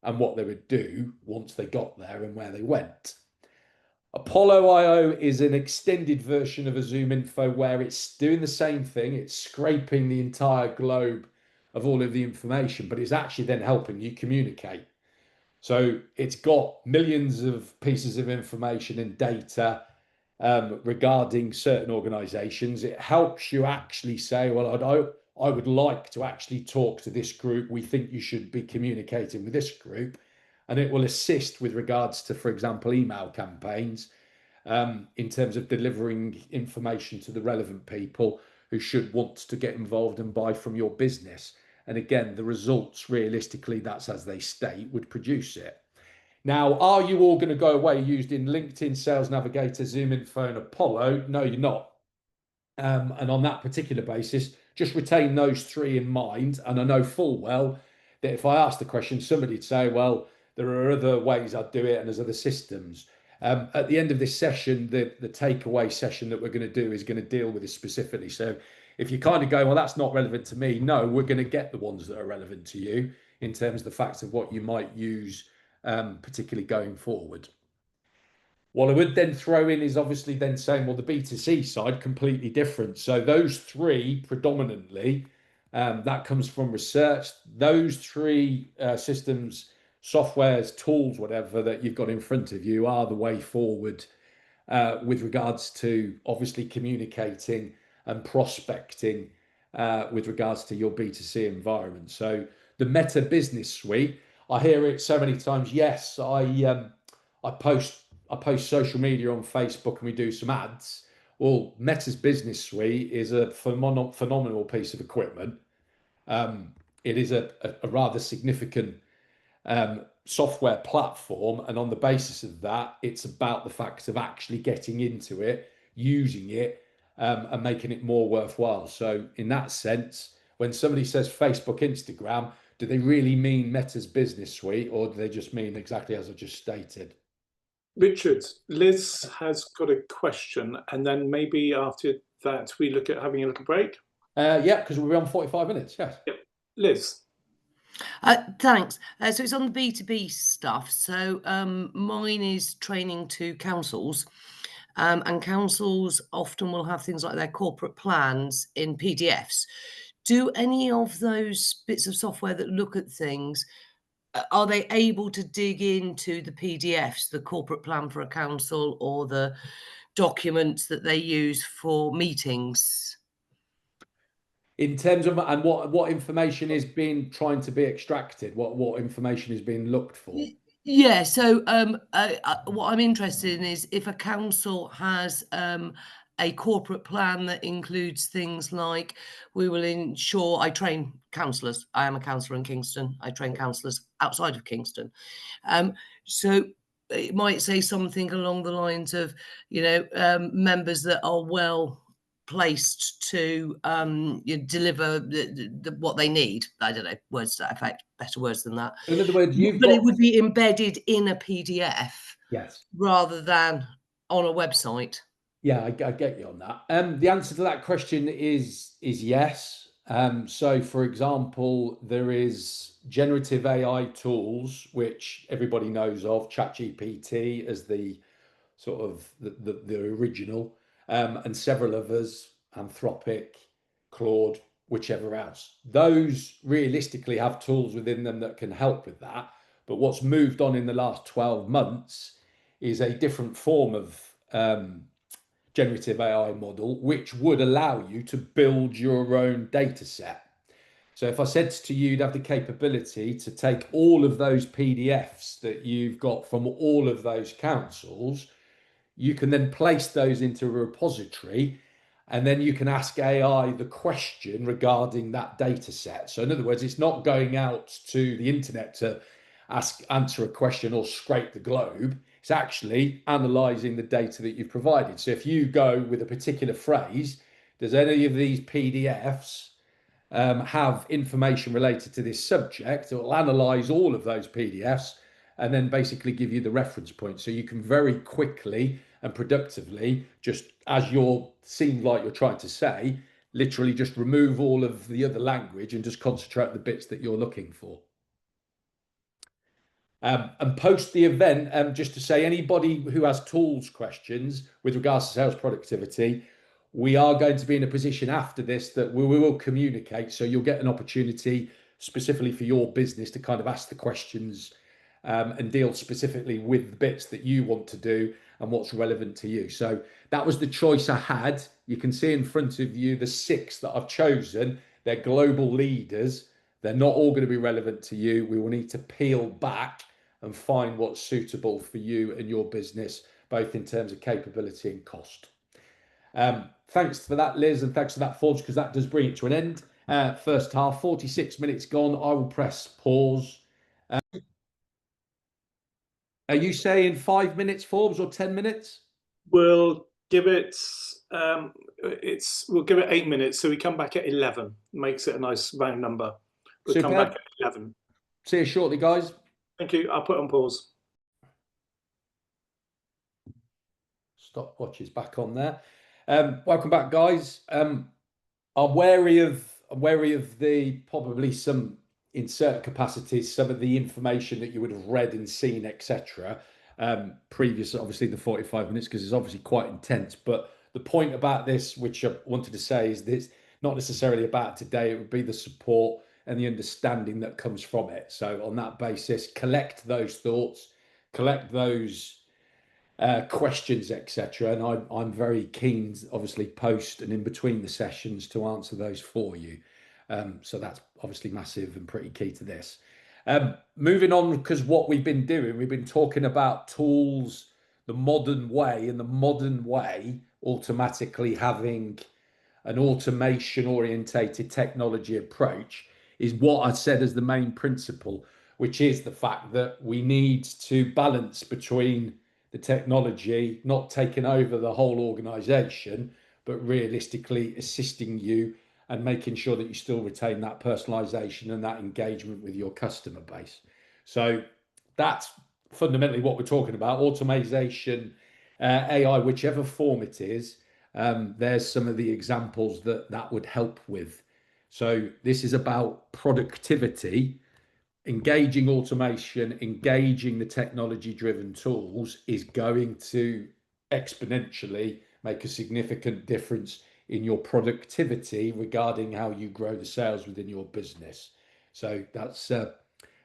and what they would do once they got there and where they went. Apollo.io is an extended version of a Zoom Info where it's doing the same thing. It's scraping the entire globe of all of the information, but it's actually then helping you communicate. So it's got millions of pieces of information and data regarding certain organizations. It helps you actually say, well, I would like to actually talk to this group. We think you should be communicating with this group. And it will assist with regards to, for example, email campaigns in terms of delivering information to the relevant people who should want to get involved and buy from your business. And again, the results, realistically, that's as they state, would produce it. Now, are you all going to go away using LinkedIn Sales Navigator, Zoom Info, and Apollo? No, you're not. And on that particular basis, just retain those 3 in mind. And I know full well that if I asked the question, somebody'd say, well, there are other ways I'd do it and there's other systems. At the end of this session, the takeaway session that we're going to do is going to deal with this specifically. So if you kind of go, well, that's not relevant to me. No, we're going to get the ones that are relevant to you in terms of the facts of what you might use, particularly going forward. What I would then throw in is obviously then saying, well, the B2C side, completely different. So those 3 predominantly, that comes from research. Those 3 systems, softwares, tools, whatever that you've got in front of you are the way forward with regards to obviously communicating and prospecting with regards to your B2C environment. So the Meta Business Suite, I hear it so many times. Yes, I post social media on Facebook and we do some ads. Well, Meta's Business Suite is a phenomenal piece of equipment. It is a rather significant software platform, and on the basis of that, it's about the fact of actually getting into it, using it, and making it more worthwhile. So in that sense, when somebody says Facebook, Instagram, do they really mean Meta's Business Suite, or do they just mean exactly as I just stated? Richard, Liz has got a question, and then maybe after that we look at having a little break. Yeah, because we'll be on 45 minutes. Yes. Yep. Liz. Thanks. So it's on the B2B stuff. So mine is training to councils, and councils often will have things like their corporate plans in PDFs. Do any of those bits of software that look at things, are they able to dig into the PDFs, the corporate plan for a council, or the documents that they use for meetings? In terms of, and what information is being trying to be extracted? What information is being looked for? Yeah, so what I'm interested in is if a council has a corporate plan that includes things like, we will ensure, I train councillors. I am a councillor in Kingston. I train councillors outside of Kingston. So it might say something along the lines of, members that are well placed to deliver what they need. I don't know, words to that effect, better words than that. In other words, But it would be embedded in a PDF yes, rather than on a website. yeah, I get you on that. The answer to that question is yes. So, for example, there is generative AI tools which everybody knows of, ChatGPT as the sort of the original, and several others, Anthropic, Claude, whichever else. Those realistically have tools within them that can help with that. But what's moved on in the last 12 months is a different form of generative AI model, which would allow you to build your own data set. So if I said to you, you'd have the capability to take all of those PDFs that you've got from all of those councils, you can then place those into a repository, and then you can ask AI the question regarding that data set. So in other words, it's not going out to the internet to answer a question or scrape the globe. It's actually analyzing the data that you've provided. So if you go with a particular phrase, does any of these PDFs have information related to this subject? It will analyze all of those PDFs and then basically give you the reference point. So you can very quickly and productively, just as seems like you're trying to say, literally just remove all of the other language and just concentrate on the bits that you're looking for. And post the event, just to say, anybody who has tools questions with regards to sales productivity, we are going to be in a position after this that we will communicate. So you'll get an opportunity specifically for your business to kind of ask the questions and deal specifically with the bits that you want to do and what's relevant to you. So that was the choice I had. You can see in front of you the 6 that I've chosen. They're global leaders. They're not all going to be relevant to you. We will need to peel back and find what's suitable for you and your business, both in terms of capability and cost. Thanks for that, Liz, and thanks for that, Forge, because that does bring it to an end. First half, 46 minutes gone. I will press pause. Are you saying 5 minutes, Forbes, or 10 minutes? We'll give it we'll give it 8 minutes, so we come back at 11. Makes it a nice round number. We'll come back at 11. See you shortly, guys. Thank you. I'll put on pause. Stopwatch is back on there. Welcome back, guys. I'm wary of the probably some in certain capacities, some of the information that you would have read and seen, etc. Previous, obviously, the 45 minutes, because it's obviously quite intense. But the point about this, which I wanted to say, is this not necessarily about today. It would be the support and the understanding that comes from it. So on that basis, collect those thoughts, collect those questions, etc. And I'm very keen, obviously, post and in between the sessions to answer those for you. So that's obviously massive and pretty key to this. Moving on, because what we've been doing, we've been talking about tools, the modern way, and the modern way automatically having an automation orientated technology approach is what I said as the main principle, which is the fact that we need to balance between the technology not taking over the whole organization, but realistically assisting you and making sure that you still retain that personalization and that engagement with your customer base. So that's fundamentally what we're talking about. Automation, AI, whichever form it is, there's some of the examples that would help with. So this is about productivity engaging automation, engaging the technology-driven tools is going to exponentially make a significant difference in your productivity regarding how you grow the sales within your business. So that's a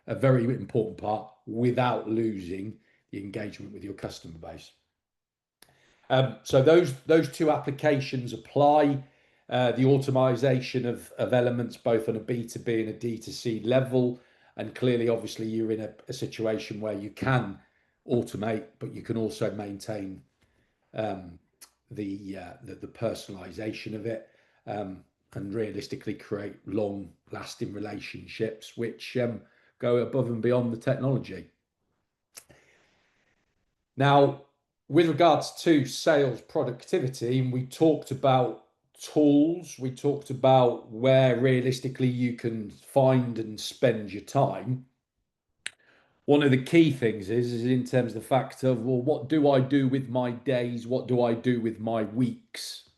very important part without losing the engagement with your customer base. So those two applications apply. The automation of elements both on a B2B and a D2C level, and clearly, obviously, you're in a situation where you can automate, but you can also maintain the personalization of it, and realistically create long-lasting relationships which go above and beyond the technology. Now, with regards to sales productivity, we talked about tools, we talked about where realistically you can find and spend your time. One of the key things is in terms of the fact of, well, what do I do with my days? What do I do with my weeks?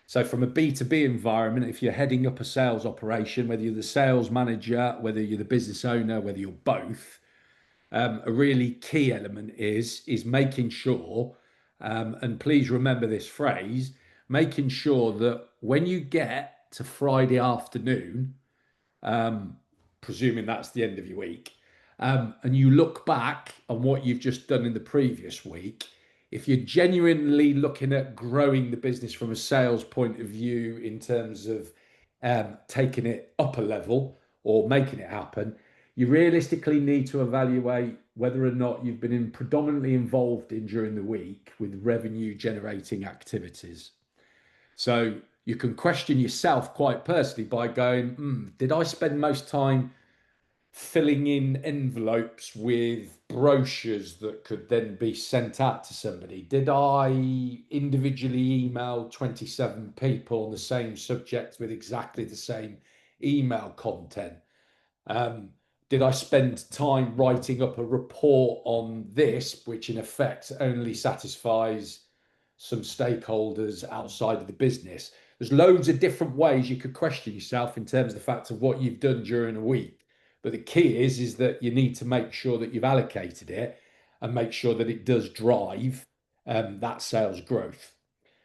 So from a B2B environment, if you're heading up a sales operation, whether you're the sales manager, whether you're the business owner, whether you're both, a really key element is making sure, and please remember this phrase, making sure that when you get to Friday afternoon, presuming that's the end of your week, and you look back on what you've just done in the previous week, if you're genuinely looking at growing the business from a sales point of view in terms of taking it up a level or making it happen, you realistically need to evaluate whether or not you've been predominantly involved in during the week with revenue generating activities. So you can question yourself quite personally by going, did I spend most time filling in envelopes with brochures that could then be sent out to somebody? Did I individually email 27 people on the same subject with exactly the same email content? Did I spend time writing up a report on this, which in effect only satisfies some stakeholders outside of the business? There's loads of different ways you could question yourself in terms of the fact of what you've done during a week. But the key is that you need to make sure that you've allocated it and make sure that it does drive that sales growth.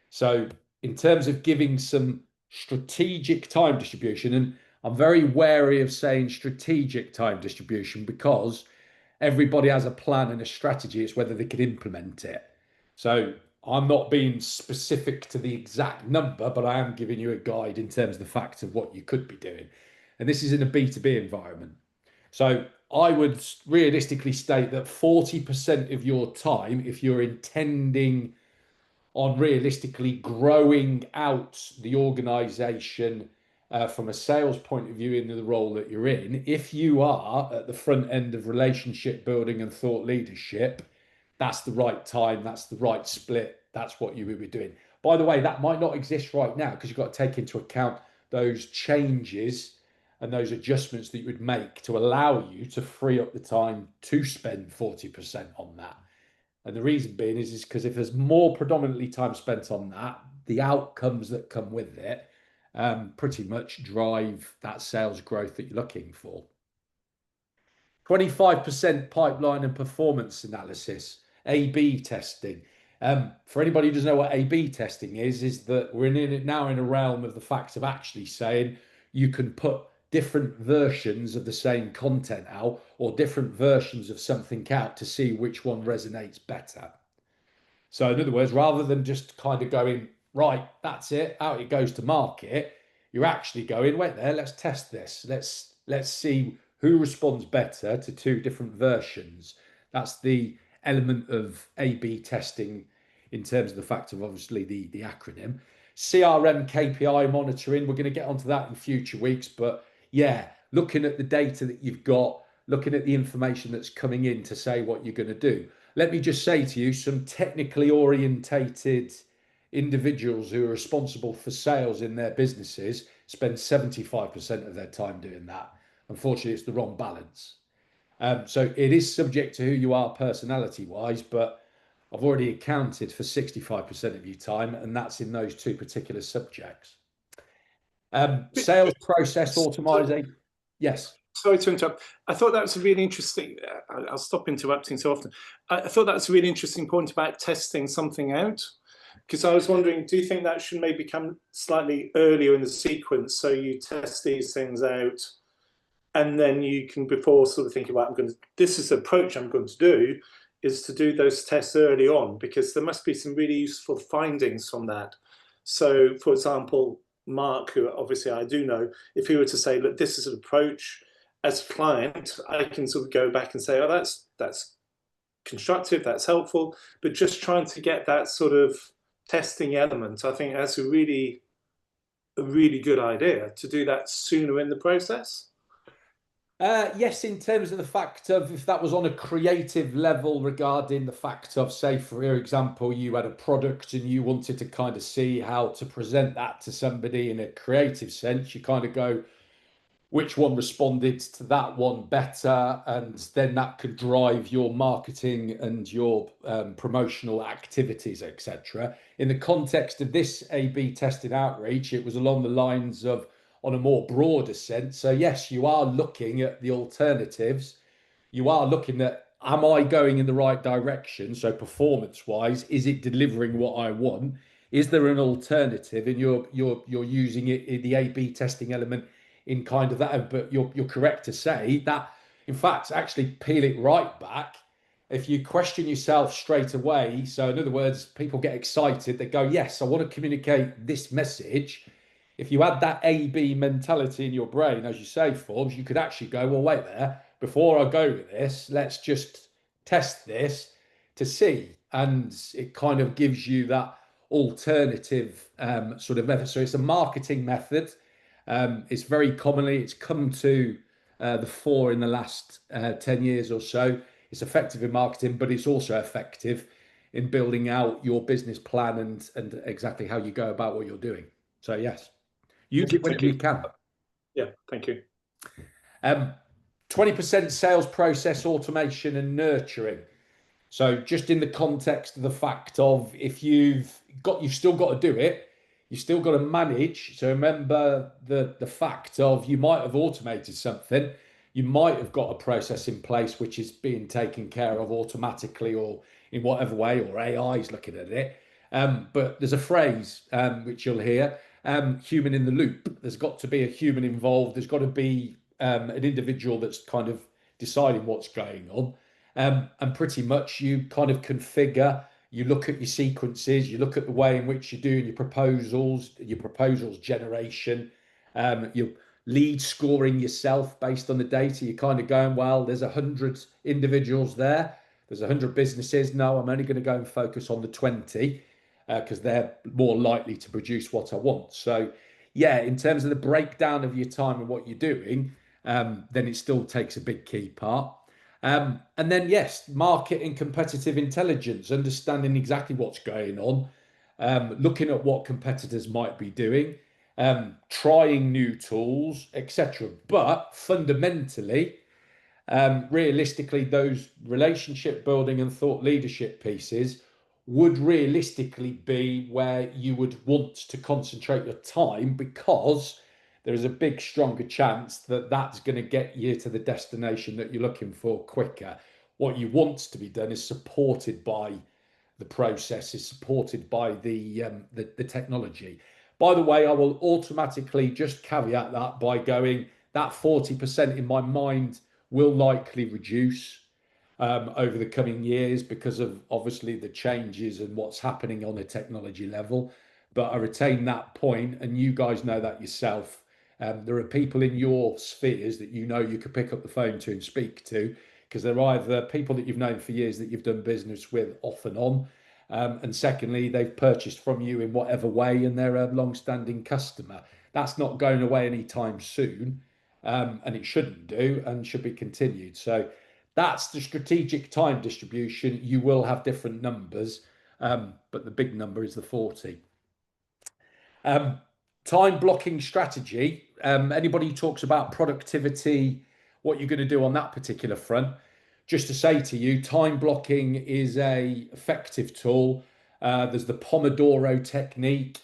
So in terms of giving some strategic time distribution, and I'm very wary of saying strategic time distribution because everybody has a plan and a strategy. It's whether they can implement it. So I'm not being specific to the exact number, but I am giving you a guide in terms of the fact of what you could be doing. And this is in a B2B environment. So I would realistically state that 40% of your time, if you're intending on realistically growing out the organization from a sales point of view into the role that you're in, if you are at the front end of relationship building and thought leadership, that's the right time, that's the right split, that's what you would be doing. By the way, that might not exist right now because you've got to take into account those changes and those adjustments that you would make to allow you to free up the time to spend 40% on that. And the reason being is because if there's more predominantly time spent on that, the outcomes that come with it pretty much drive that sales growth that you're looking for. 25% pipeline and performance analysis, A/B testing. For anybody who doesn't know what A/B testing is that we're now in a realm of the fact of actually saying you can put different versions of the same content out or different versions of something out to see which one resonates better. So in other words, rather than just kind of going, right, that's it, out it goes to market, you're actually going, wait there, let's test this. Let's see who responds better to two different versions. That's the element of A/B testing in terms of the fact of obviously the acronym. CRM KPI monitoring, we're going to get onto that in future weeks, but yeah, looking at the data that you've got, looking at the information that's coming in to say what you're going to do. Let me just say to you, some technically orientated individuals who are responsible for sales in their businesses spend 75% of their time doing that. Unfortunately, it's the wrong balance. So it is subject to who you are personality-wise, but I've already accounted for 65% of your time, and that's in those two particular subjects. Sales process automation. Yes. Sorry to interrupt. I thought that was a really interesting. I'll stop interrupting so often. I thought that's a really interesting point about testing something out, because I was wondering, do you think that should maybe come slightly earlier in the sequence, so you test these things out, and then you can, before sort of thinking about, this is the approach I'm going to do, is to do those tests early on, because there must be some really useful findings from that. So, for example, Mark, who obviously I do know, if he were to say, look, this is an approach, as a client, I can sort of go back and say, oh, that's constructive, that's helpful, but just trying to get that sort of testing element, I think that's a really good idea to do that sooner in the process. Yes, in terms of the fact of if that was on a creative level regarding the fact of, say, for example, you had a product and you wanted to kind of see how to present that to somebody in a creative sense, you kind of go, which one responded to that one better, and then that could drive your marketing and your promotional activities, etc. In the context of this A/B tested outreach, it was along the lines of on a more broader sense. So yes, you are looking at the alternatives. You are looking at, am I going in the right direction? So performance wise, is it delivering what I want? Is there an alternative? And you're using it in the A/B testing element in kind of that, but you're correct to say that, in fact, actually peel it right back. If you question yourself straight away, so in other words, people get excited, they go, yes, I want to communicate this message. If you had that A/B mentality in your brain, as you say, Forbes, you could actually go, well, wait there, before I go with this, let's just test this to see. And it kind of gives you that alternative sort of method. So it's a marketing method. It's very commonly, it's come to the fore in the last 10 years or so. It's effective in marketing, but it's also effective in building out your business plan and exactly how you go about what you're doing. So yes, use it whenever you can. Yeah, thank you. 20% sales process automation and nurturing. So just in the context of the fact of, if you've still got to do it, you've still got to manage. So remember the fact of, you might have automated something, you might have got a process in place which is being taken care of automatically or in whatever way, or AI is looking at it. But there's a phrase which you'll hear, human in the loop. There's got to be a human involved. There's got to be an individual that's kind of deciding what's going on. And pretty much you kind of configure, you look at your sequences, you look at the way in which you're doing your proposals generation, your lead scoring yourself based on the data. You're kind of going, well, there's 100 individuals there, there's 100 businesses. No, I'm only going to go and focus on the 20 because they're more likely to produce what I want. So yeah, in terms of the breakdown of your time and what you're doing, then it still takes a big key part. And then, yes, market and competitive intelligence, understanding exactly what's going on, looking at what competitors might be doing, trying new tools, etc. But fundamentally, realistically, those relationship building and thought leadership pieces would realistically be where you would want to concentrate your time, because there is a big stronger chance that that's going to get you to the destination that you're looking for quicker. What you want to be done is supported by the process, is supported by the technology. By the way, I will automatically just caveat that by going, that 40% in my mind will likely reduce over the coming years because of obviously the changes and what's happening on a technology level. But I retain that point, and you guys know that yourself. There are people in your spheres that you know you could pick up the phone to and speak to, because they're either people that you've known for years that you've done business with off and on, and secondly, they've purchased from you in whatever way and they're a long-standing customer. That's not going away anytime soon, and it shouldn't do, and should be continued. So that's the strategic time distribution. You will have different numbers, but the big number is the 40. Time blocking strategy. Anybody who talks about productivity, what you're going to do on that particular front, just to say to you, time blocking is a effective tool. There's the Pomodoro technique.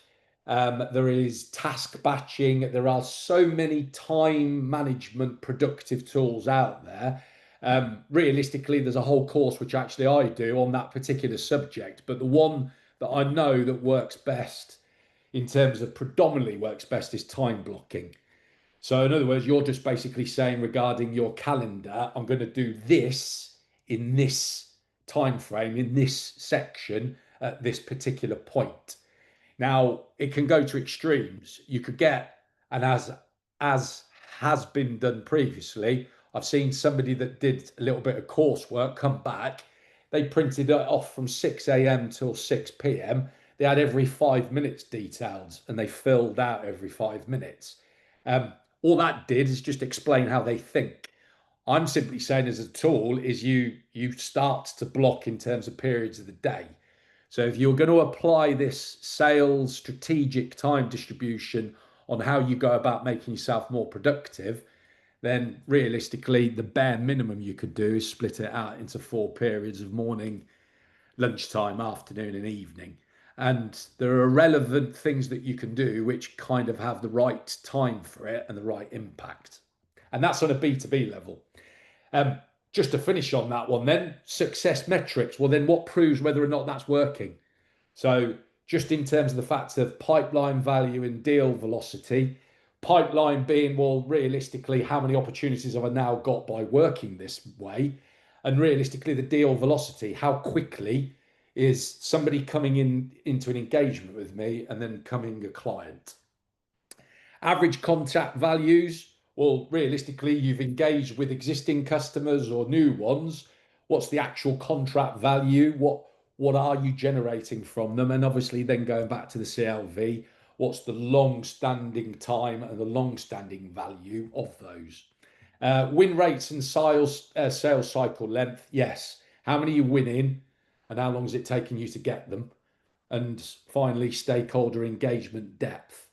There is task batching. There are so many time management productive tools out there. Realistically, there's a whole course which actually I do on that particular subject, but the one that I know that works best in terms of predominantly works best is time blocking. So in other words, you're just basically saying regarding your calendar, I'm going to do this in this time frame, in this section at this particular point. Now, it can go to extremes. You could get, and as has been done previously, I've seen somebody that did a little bit of coursework come back. They printed it off from 6 a.m. till 6 p.m. They had every 5 minutes detailed, and they filled out every 5 minutes. All that did is just explain how they think. I'm simply saying as a tool is you start to block in terms of periods of the day. So if you're going to apply this sales strategic time distribution on how you go about making yourself more productive, then realistically, the bare minimum you could do is split it out into 4 periods of morning, lunchtime, afternoon, and evening. And there are relevant things that you can do which kind of have the right time for it and the right impact. And that's on a B2B level. Just to finish on that one then, success metrics. Well, then what proves whether or not that's working? So just in terms of the fact of pipeline value and deal velocity, pipeline being, well, realistically, how many opportunities have I now got by working this way? And realistically, the deal velocity, how quickly is somebody coming into an engagement with me and then becoming a client? Average contact values, well, realistically, you've engaged with existing customers or new ones. What's the actual contract value? What are you generating from them? And obviously then going back to the CLV, what's the long-standing time and the long-standing value of those? Win rates and sales cycle length, yes. How many are you winning and how long is it taking you to get them? And finally, stakeholder engagement depth.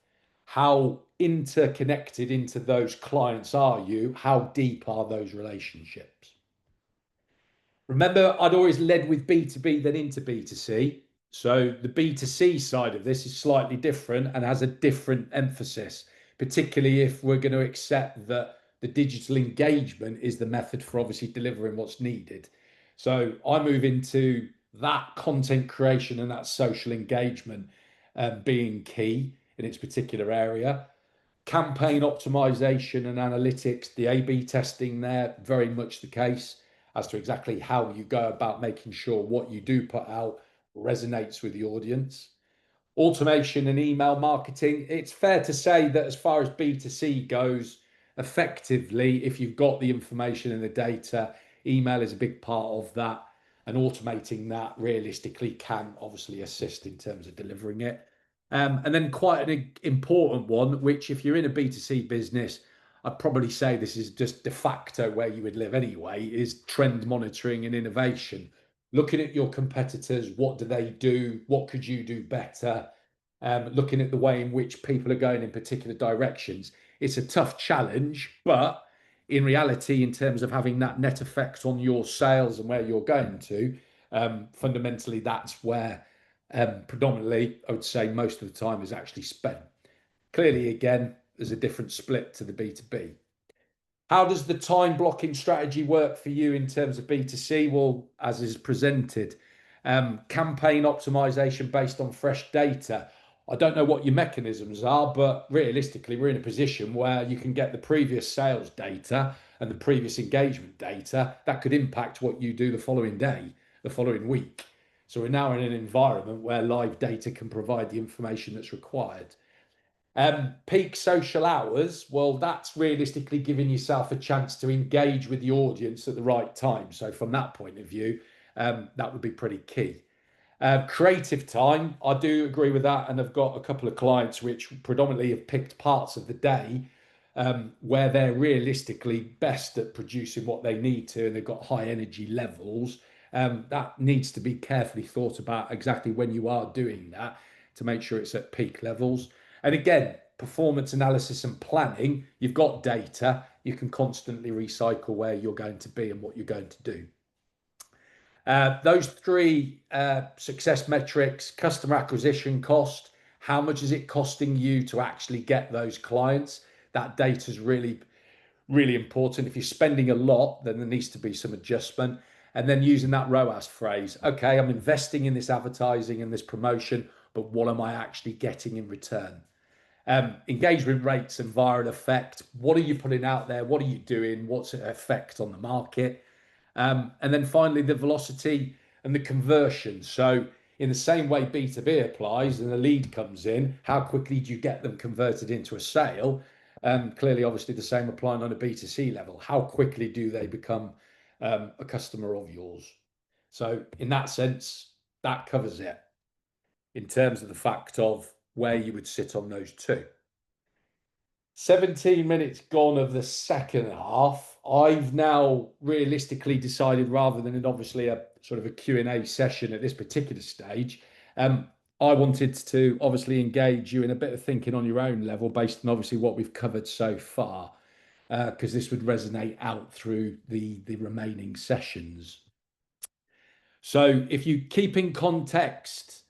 How interconnected into those clients are you? How deep are those relationships? Remember, I'd always led with B2B then into B2C. So the B2C side of this is slightly different and has a different emphasis, particularly if we're going to accept that the digital engagement is the method for obviously delivering what's needed. So I move into that content creation and that social engagement being key in its particular area. Campaign optimization and analytics, the A/B testing there, very much the case as to exactly how you go about making sure what you do put out resonates with the audience. Automation and email marketing, it's fair to say that as far as B2C goes, effectively, if you've got the information and the data, email is a big part of that, and automating that realistically can obviously assist in terms of delivering it. And then quite an important one, which if you're in a B2C business, I'd probably say this is just de facto where you would live anyway, is trend monitoring and innovation. Looking at your competitors, what do they do? What could you do better? Looking at the way in which people are going in particular directions. It's a tough challenge, but in reality, in terms of having that net effect on your sales and where you're going to, fundamentally, that's where predominantly, I would say most of the time is actually spent. Clearly, again, there's a different split to the B2B. How does the time blocking strategy work for you in terms of B2C? Well, as is presented, campaign optimization based on fresh data. I don't know what your mechanisms are, but realistically, we're in a position where you can get the previous sales data and the previous engagement data that could impact what you do the following day, the following week. So we're now in an environment where live data can provide the information that's required. Peak social hours, well, that's realistically giving yourself a chance to engage with the audience at the right time. So from that point of view, that would be pretty key. Creative time, I do agree with that. And I've got a couple of clients which predominantly have picked parts of the day where they're realistically best at producing what they need to, and they've got high energy levels. That needs to be carefully thought about exactly when you are doing that to make sure it's at peak levels. And again, performance analysis and planning, you've got data, you can constantly recycle where you're going to be and what you're going to do. Those three success metrics: customer acquisition cost, How much is it costing you to actually get those clients? That data is really, really important. If you're spending a lot, then there needs to be some adjustment. And then using that ROAS phrase, okay, I'm investing in this advertising and this promotion, but what am I actually getting in return? Engagement rates and viral effect. What are you putting out there? What are you doing? What's the effect on the market? And then finally, the velocity and the conversion. So in the same way B2B applies and a lead comes in, how quickly do you get them converted into a sale? Clearly, obviously, the same applying on a B2C level. How quickly do they become a customer of yours? So in that sense, that covers it in terms of the fact of where you would sit on those two. 17 minutes gone of the second half. I've now realistically decided, rather than obviously a sort of a Q&A session at this particular stage, I wanted to obviously engage you in a bit of thinking on your own level based on obviously what we've covered so far, because this would resonate out through the remaining sessions. So if you keep in context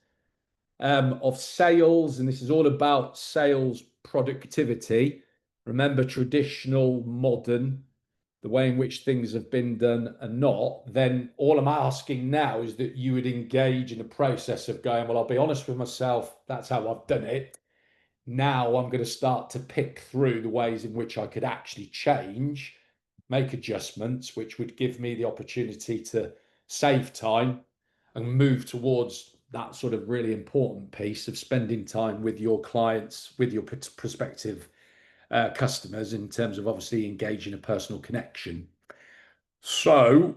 of sales, and this is all about sales productivity, remember traditional, modern, the way in which things have been done and not, then all I'm asking now is that you would engage in a process of going, well, I'll be honest with myself, that's how I've done it. Now I'm going to start to pick through the ways in which I could actually change, make adjustments, which would give me the opportunity to save time and move towards that sort of really important piece of spending time with your clients, with your prospective customers, in terms of obviously engaging a personal connection. So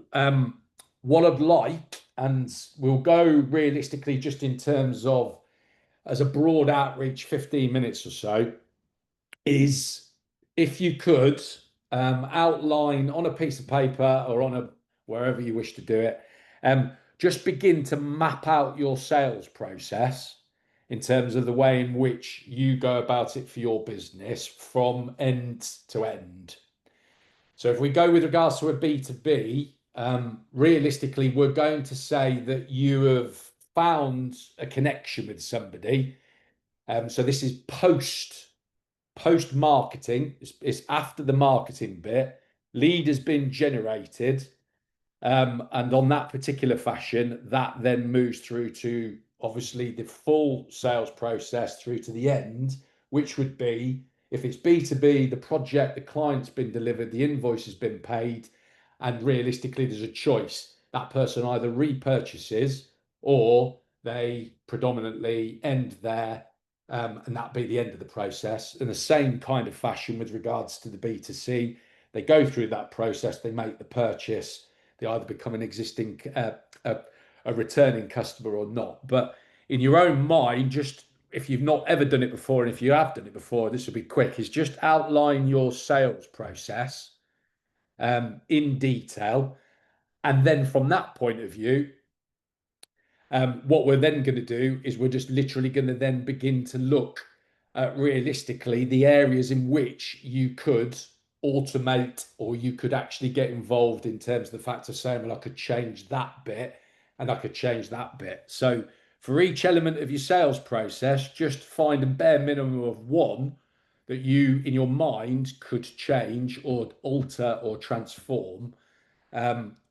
what I'd like, and we'll go realistically just in terms of as a broad outreach, 15 minutes or so, is if you could outline on a piece of paper or on a wherever you wish to do it, just begin to map out your sales process in terms of the way in which you go about it for your business from end to end. So if we go with regards to a B2B, realistically, we're going to say that you have found a connection with somebody. So this is post marketing. It's after the marketing bit. Lead has been generated. And on that particular fashion, that then moves through to obviously the full sales process through to the end, which would be, if it's B2B, the project, the client's been delivered, the invoice has been paid, and realistically there's a choice. That person either repurchases or they predominantly end there, and that be the end of the process. In the same kind of fashion with regards to the B2C, they go through that process, they make the purchase, they either become an existing a returning customer or not. But in your own mind, just if you've not ever done it before, and if you have done it before, this will be quick, is just outline your sales process in detail. And then from that point of view, what we're then going to do is we're just literally going to then begin to look at realistically the areas in which you could automate, or you could actually get involved in terms of the fact of saying, well, I could change that bit and I could change that bit. So for each element of your sales process, just find a bare minimum of one that you in your mind could change or alter or transform,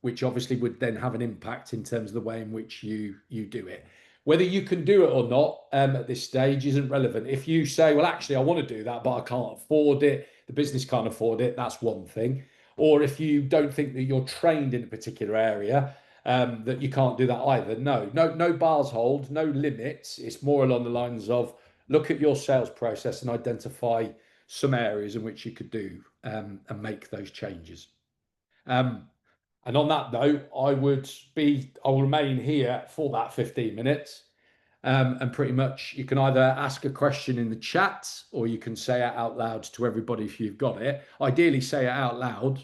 which obviously would then have an impact in terms of the way in which you do it. Whether you can do it or not at this stage isn't relevant. If you say, well, actually, I want to do that, but I can't afford it, the business can't afford it, that's one thing. Or if you don't think that you're trained in a particular area, that you can't do that either. No bars hold, no limits. It's more along the lines of look at your sales process and identify some areas in which you could do and make those changes. And on that note, I will remain here for that 15 minutes. And pretty much you can either ask a question in the chat or you can say it out loud to everybody if you've got it. Ideally, say it out loud,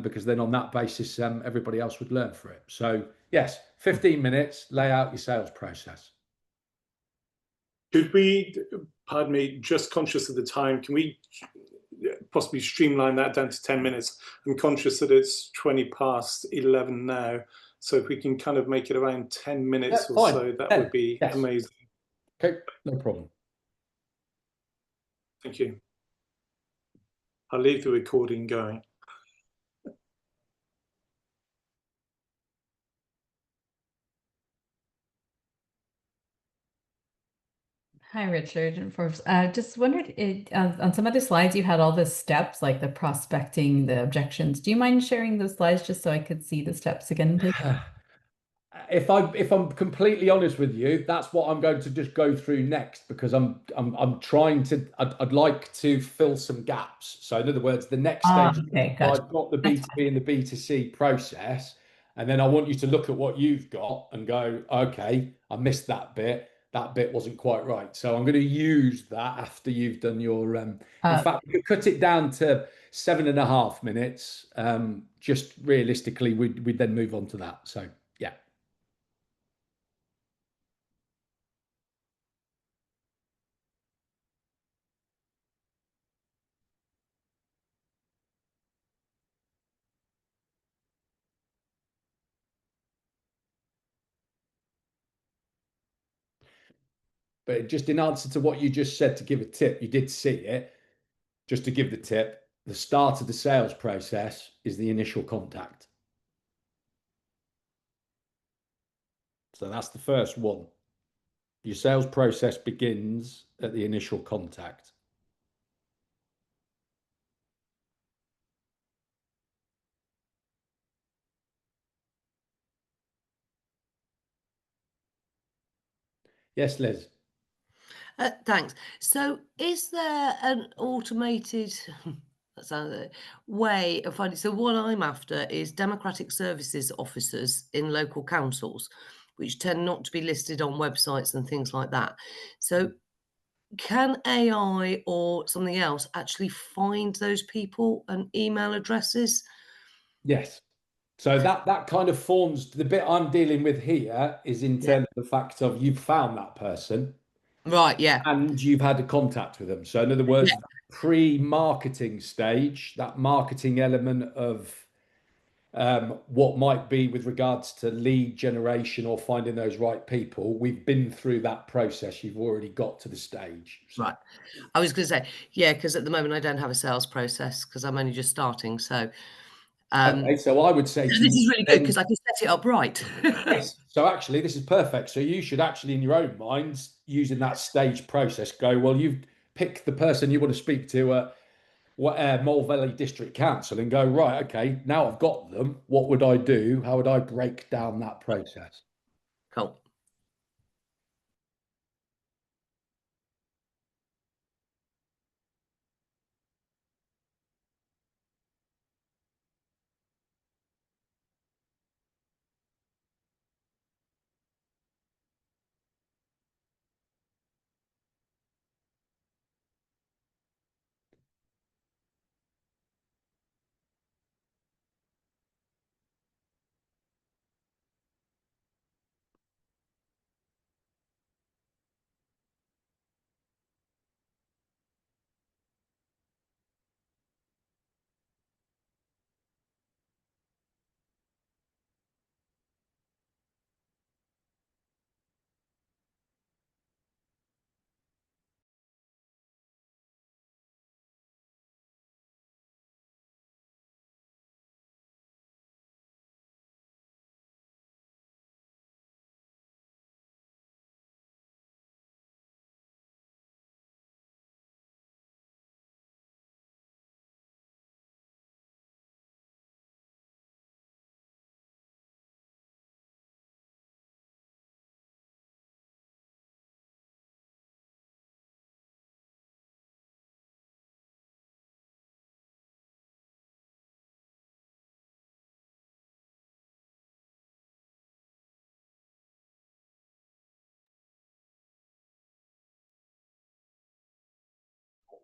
because then on that basis, everybody else would learn for it. So yes, 15 minutes, lay out your sales process. Could we, pardon me, just conscious of the time, can we possibly streamline that down to 10 minutes? I'm conscious that it's 20 past 11 now. So if we can kind of make it around 10 minutes or so, that would be amazing. Okay, no problem. Thank you. I'll leave the recording going. Hi, Richard and Forbes. Just wondered, on some of the slides, you had all the steps, like the prospecting, the objections. Do you mind sharing those slides just so I could see the steps again, please? If I'm completely honest with you, that's what I'm going to just go through next, because I'm trying to I'd like to fill some gaps. So in other words, the next stage, Okay, gotcha. I've got the B2B and the B2C process, and then I want you to look at what you've got and go, okay, I missed that bit. That bit wasn't quite right. So I'm going to use that after you've done your. In fact, we could cut it down to 7.5 minutes. Just realistically, we'd then move on to that. So yeah. But just in answer to what you just said, to give a tip, you did see it. Just to give the tip, the start of the sales process is the initial contact. So that's the first one. Your sales process begins at the initial contact. Yes, Liz. Thanks. So is there an automated way of finding? So what I'm after is democratic services officers in local councils, which tend not to be listed on websites and things like that. So can AI or something else actually find those people and email addresses? Yes. So that kind of forms the bit I'm dealing with here, is in terms of the fact of you've found that person. Right, yeah. And you've had a contact with them. So in other words, pre-marketing stage, that marketing element of what might be with regards to lead generation or finding those right people, we've been through that process. You've already got to the stage. So. Right. I was going to say, yeah, because at the moment I don't have a sales process because I'm only just starting. So Okay, so I would say this is really good because I can set it up right. yes. So actually, this is perfect. So you should actually, in your own minds, using that stage process, go, well, you've picked the person you want to speak to at Mole Valley District Council and go, right, okay, now I've got them. What would I do? How would I break down that process? Cool.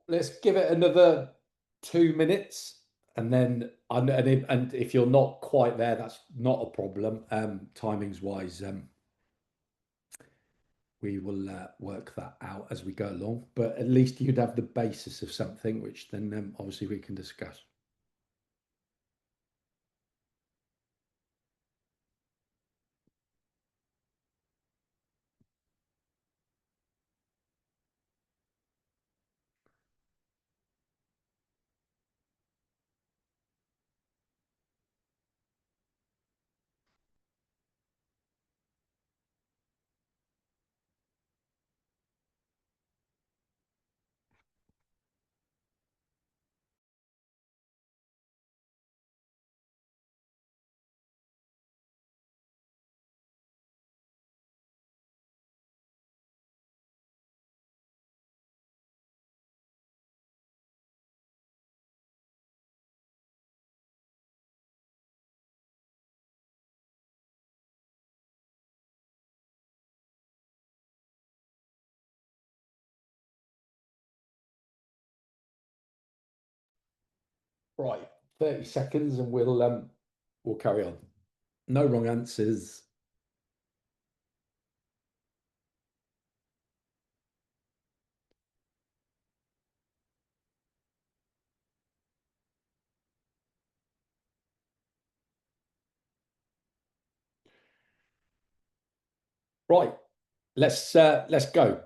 Let's give it another 2 minutes, and then and if you're not quite there, that's not a problem. Timings wise, we will work that out as we go along. But at least you'd have the basis of something, which then obviously we can discuss. Right, 30 seconds and we'll carry on. No wrong answers. Right, let's go.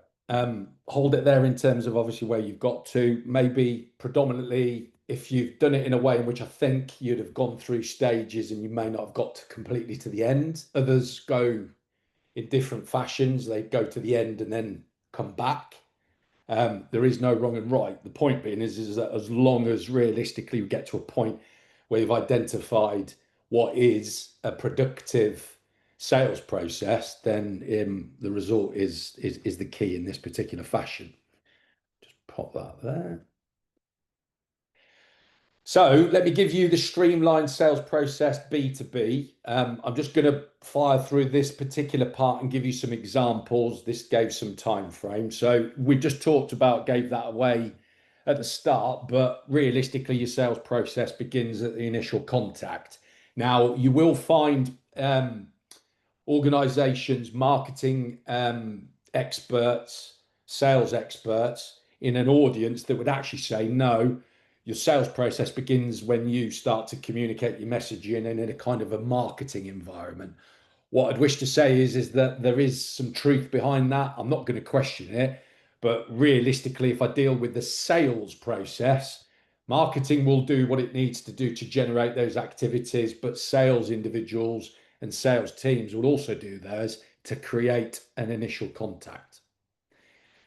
Hold it there in terms of obviously where you've got to. Maybe predominantly, if you've done it in a way in which I think you'd have gone through stages and you may not have got completely to the end. Others go in different fashions. They go to the end and then come back. There is no wrong and right. The point being is that as long as realistically we get to a point where you've identified what is a productive sales process, then the result is the key in this particular fashion. Just pop that there. So let me give you the streamlined sales process B2B. I'm just going to fire through this particular part and give you some examples. This gave some time frame. So we just talked about, gave that away at the start, but realistically your sales process begins at the initial contact. Now you will find organizations, marketing experts, sales experts in an audience that would actually say, no, your sales process begins when you start to communicate your messaging and in a kind of a marketing environment. What I'd wish to say is that there is some truth behind that. I'm not going to question it, but realistically, if I deal with the sales process, marketing will do what it needs to do to generate those activities, but sales individuals and sales teams will also do theirs to create an initial contact.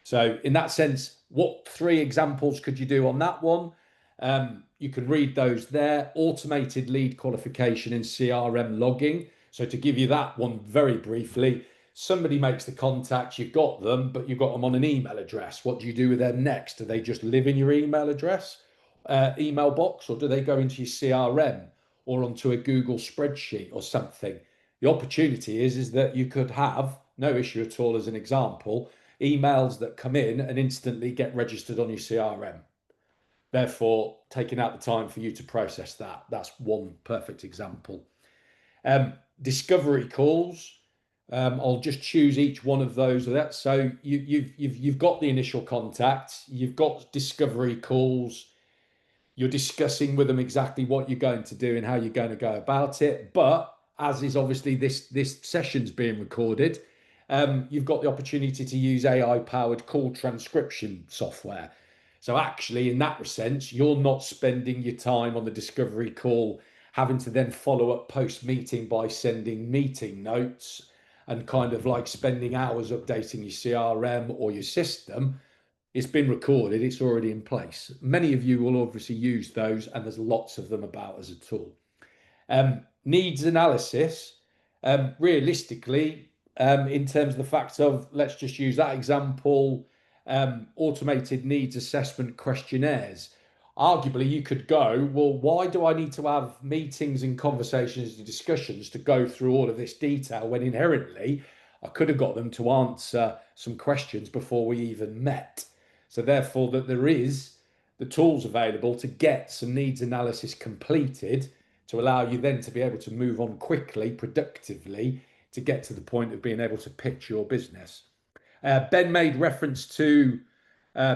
So in that sense, what 3 examples could you do on that one? You can read those there. Automated lead qualification and CRM logging. So to give you that one very briefly, somebody makes the contact, you've got them, but you've got them on an email address. What do you do with them next? Do they just live in your email address, email box, or do they go into your CRM or onto a Google spreadsheet or something? The opportunity is that you could have, no issue at all as an example, emails that come in and instantly get registered on your CRM. Therefore, taking out the time for you to process that. That's one perfect example. Discovery calls. I'll just choose each one of those. So you've got the initial contact, you've got discovery calls. You're discussing with them exactly what you're going to do and how you're going to go about it. But as is obviously this session's being recorded, you've got the opportunity to use AI-powered call transcription software. So actually, in that sense, you're not spending your time on the discovery call having to then follow up post-meeting by sending meeting notes and kind of like spending hours updating your CRM or your system. It's been recorded, it's already in place. Many of you will obviously use those, and there's lots of them about as a tool. Needs analysis, realistically, in terms of the fact of, let's just use that example, automated needs assessment questionnaires. Arguably, you could go, well, why do I need to have meetings and conversations and discussions to go through all of this detail when inherently I could have got them to answer some questions before we even met? So therefore, that there is the tools available to get some needs analysis completed to allow you then to be able to move on quickly, productively, to get to the point of being able to pitch your business. Ben made reference to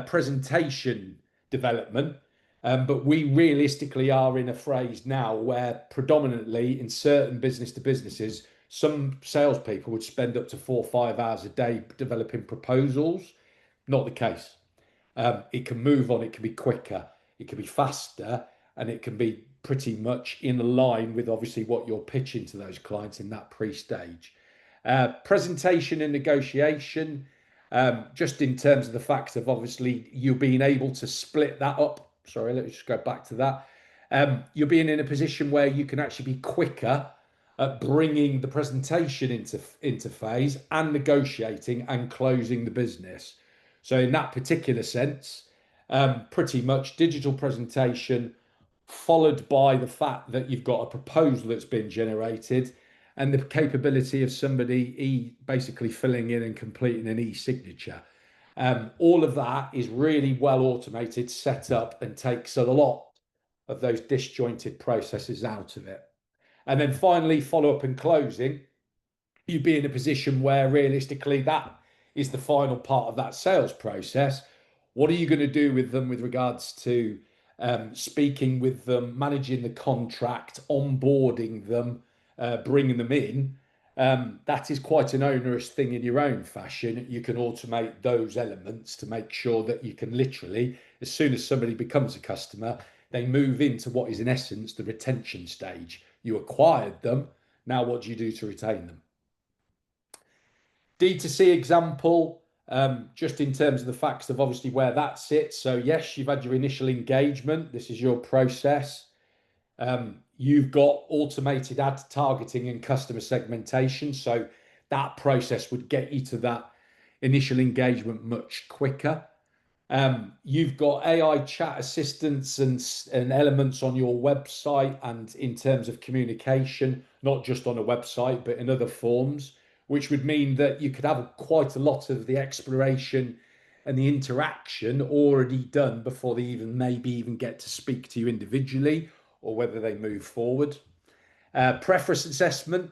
presentation development, but we realistically are in a phase now where predominantly in certain business to businesses, some salespeople would spend up to 4 or 5 hours a day developing proposals. Not the case. It can move on, it can be quicker, it can be faster, and it can be pretty much in line with obviously what you're pitching to those clients in that pre-stage. Presentation and negotiation, just in terms of the fact of obviously you being able to split that up. Sorry, let me just go back to that. You're being in a position where you can actually be quicker at bringing the presentation into phase and negotiating and closing the business. So in that particular sense, pretty much digital presentation followed by the fact that you've got a proposal that's been generated and the capability of somebody basically filling in and completing an e-signature. All of that is really well automated, set up, and takes a lot of those disjointed processes out of it. And then finally, follow up and closing. You'd be in a position where realistically that is the final part of that sales process. What are you going to do with them with regards to speaking with them, managing the contract, onboarding them, bringing them in? That is quite an onerous thing in your own fashion. You can automate those elements to make sure that you can literally, as soon as somebody becomes a customer, they move into what is in essence the retention stage. You acquired them. Now what do you do to retain them? D2C example, just in terms of the facts of obviously where that sits. So yes, you've had your initial engagement. This is your process. You've got automated ad targeting and customer segmentation. So that process would get you to that initial engagement much quicker. You've got AI chat assistants and elements on your website and in terms of communication, not just on a website, but in other forms, which would mean that you could have quite a lot of the exploration and the interaction already done before they maybe even get to speak to you individually or whether they move forward. Preference assessment,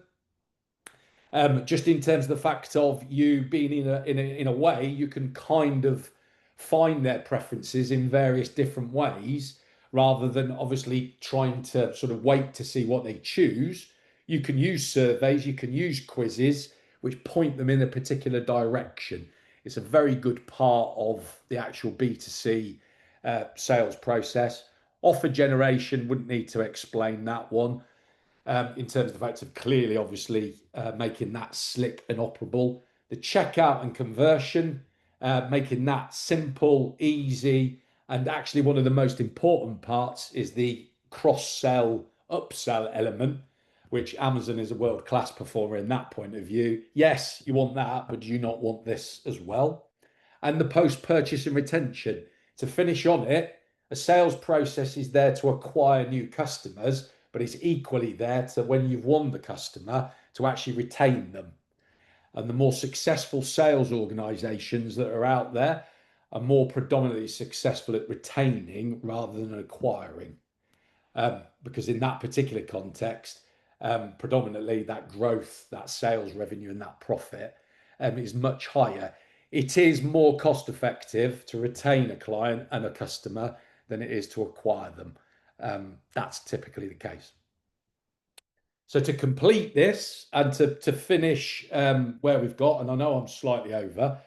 just in terms of the fact of you being in a way, you can kind of find their preferences in various different ways rather than obviously trying to sort of wait to see what they choose. You can use surveys, you can use quizzes, which point them in a particular direction. It's a very good part of the actual B2C sales process. Offer generation, wouldn't need to explain that one in terms of the fact of clearly, obviously, making that slick and operable. The checkout and conversion, making that simple, easy, and actually one of the most important parts is the cross-sell, upsell element, which Amazon is a world-class performer in that point of view. Yes, you want that, but do you not want this as well? And the post-purchase and retention. To finish on it, a sales process is there to acquire new customers, but it's equally there to, when you've won the customer, to actually retain them. And the more successful sales organizations that are out there are more predominantly successful at retaining rather than acquiring. Because in that particular context, predominantly that growth, that sales revenue and that profit is much higher. It is more cost effective to retain a client and a customer than it is to acquire them. That's typically the case. So to complete this and to finish where we've got, and I know I'm slightly over,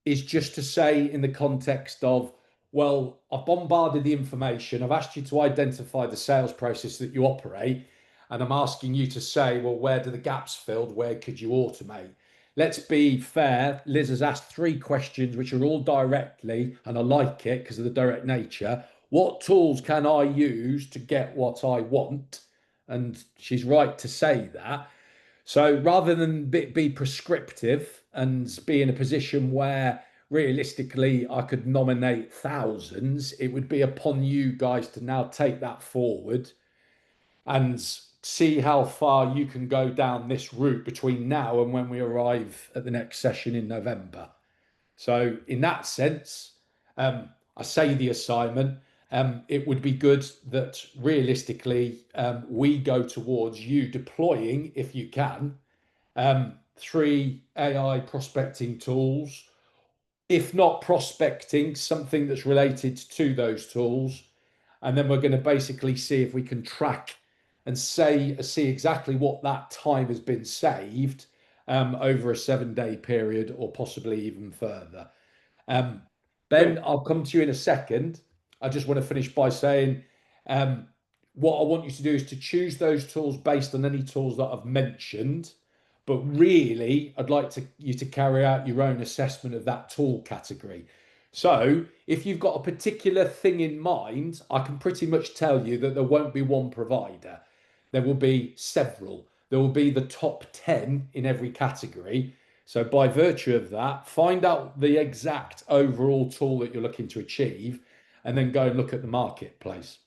is just to say in the context of, well, I've bombarded the information. I've asked you to identify the sales process that you operate. And I'm asking you to say, well, where do the gaps filled? Where could you automate? Let's be fair. Liz has asked 3 questions, which are all directly, and I like it because of the direct nature. What tools can I use to get what I want? And she's right to say that. So rather than be prescriptive and be in a position where realistically I could nominate thousands, it would be upon you guys to now take that forward and see how far you can go down this route between now and when we arrive at the next session in November. So in that sense, I say the assignment, it would be good that realistically we go towards you deploying, if you can, 3 AI prospecting tools, if not prospecting, something that's related to those tools. And then we're going to basically see if we can track and see exactly what that time has been saved over a 7-day period or possibly even further. Ben, I'll come to you in a second. I just want to finish by saying what I want you to do is to choose those tools based on any tools that I've mentioned. But really, I'd like you to carry out your own assessment of that tool category. So if you've got a particular thing in mind, I can pretty much tell you that there won't be one provider. There will be several. There will be the top 10 in every category. So by virtue of that, find out the exact overall tool that you're looking to achieve and then go and look at the marketplace.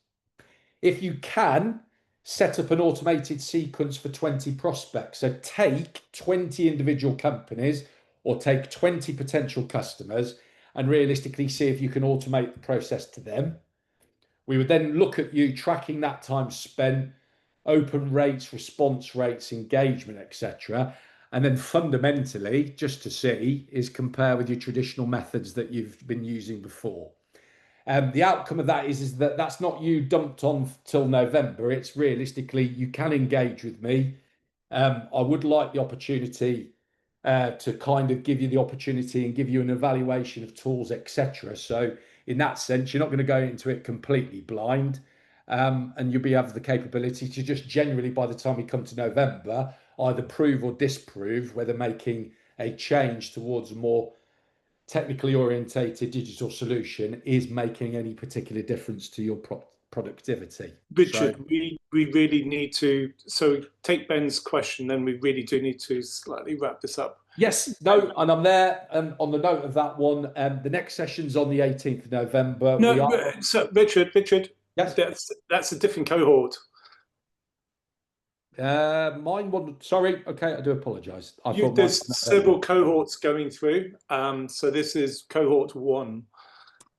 If you can, set up an automated sequence for 20 prospects. So take 20 individual companies or take 20 potential customers and realistically see if you can automate the process to them. We would then look at you tracking that time spent, open rates, response rates, engagement, etc. And then fundamentally, just to see, is compare with your traditional methods that you've been using before. The outcome of that is that that's not you dumped on till November. It's realistically, you can engage with me. I would like the opportunity to kind of give you the opportunity and give you an evaluation of tools, etc. So in that sense, you're not going to go into it completely blind, and you'll have the capability to just generally, by the time we come to November, either prove or disprove whether making a change towards a more technically orientated digital solution is making any particular difference to your productivity. Richard, we really need to, so take Ben's question, then we really do need to slightly wrap this up. Yes, no, and I'm there on the note of that one. The next session's on the 18th of November. No, so Richard, yes, that's a different cohort. Mine one, sorry, okay, I do apologise. There's several cohorts going through, so this is cohort 1.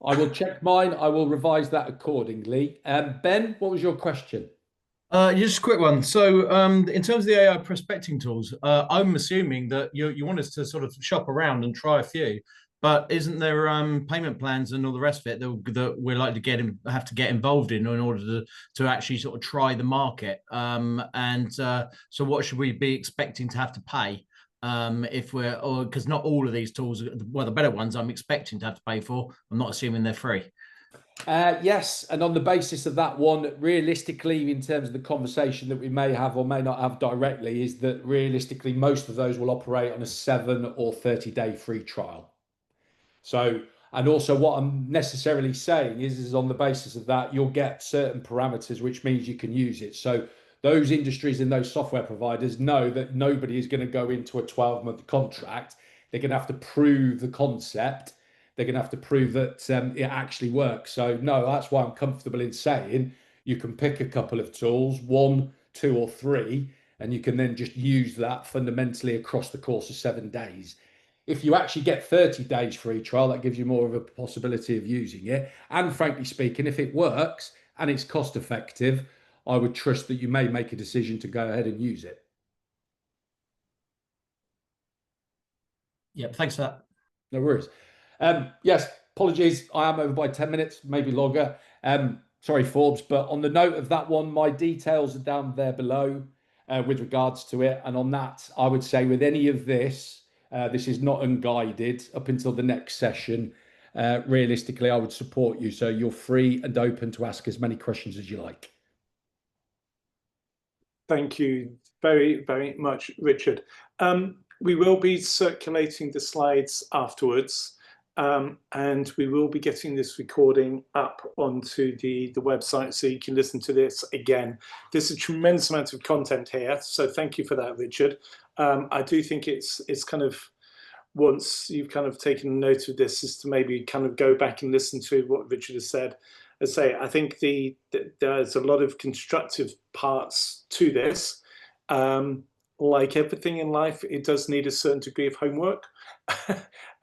I will check mine. I will revise that accordingly. Ben, what was your question? Just a quick one. So in terms of the AI prospecting tools, I'm assuming that you want us to sort of shop around and try a few, but isn't there payment plans and all the rest of it that we're likely to have to get involved in order to actually sort of try the market? So what should we be expecting to have to pay? Because not all of these tools, well, the better ones I'm expecting to have to pay for, I'm not assuming they're free. Yes, and on the basis of that one, realistically, in terms of the conversation that we may have or may not have directly, is that realistically most of those will operate on a 7 or 30-day free trial. So, and also what I'm necessarily saying is on the basis of that, you'll get certain parameters, which means you can use it. So those industries and those software providers know that nobody is going to go into a 12-month contract. They're going to have to prove the concept. They're going to have to prove that it actually works. So no, that's why I'm comfortable in saying you can pick a couple of tools, 1, 2, or 3, and you can then just use that fundamentally across the course of 7 days. If you actually get 30 days free trial, that gives you more of a possibility of using it. And frankly speaking, if it works and it's cost effective, I would trust that you may make a decision to go ahead and use it. Yep, thanks for that. No worries. Yes, apologies, I am over by 10 minutes, maybe longer. Sorry, Forbes, but on the note of that one, my details are down there below with regards to it. And on that, I would say with any of this, this is not unguided up until the next session. Realistically, I would support you. So you're free and open to ask as many questions as you like. Thank you very, very much, Richard. We will be circulating the slides afterwards, and we will be getting this recording up onto the website so you can listen to this again. There's a tremendous amount of content here, so thank you for that, Richard. I do think it's kind of, once you've kind of taken note of this, is to maybe kind of go back and listen to what Richard has said. As I say, I think there's a lot of constructive parts to this. Like everything in life, it does need a certain degree of homework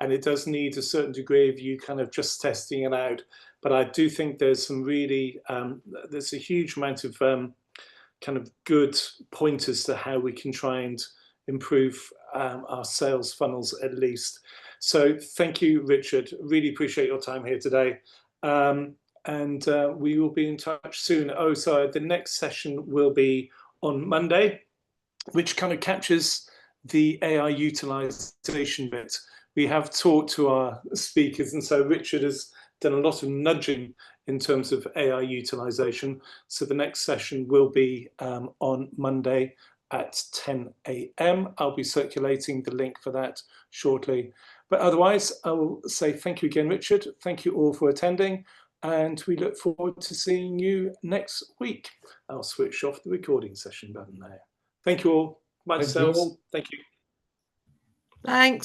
and it does need a certain degree of you kind of just testing it out. But I do think there's some really, there's a huge amount of kind of good pointers to how we can try and improve our sales funnels at least. So thank you, Richard. Really appreciate your time here today. And we will be in touch soon. Oh, so the next session will be on Monday, which kind of captures the AI utilization bit. We have talked to our speakers, and so Richard has done a lot of nudging in terms of AI utilization. So the next session will be on Monday at 10 a.m. I'll be circulating the link for that shortly. But otherwise, I will say thank you again, Richard. Thank you all for attending, and we look forward to seeing you next week. I'll switch off the recording session button there. Thank you all. Bye, yourselves. Thank you. Thanks.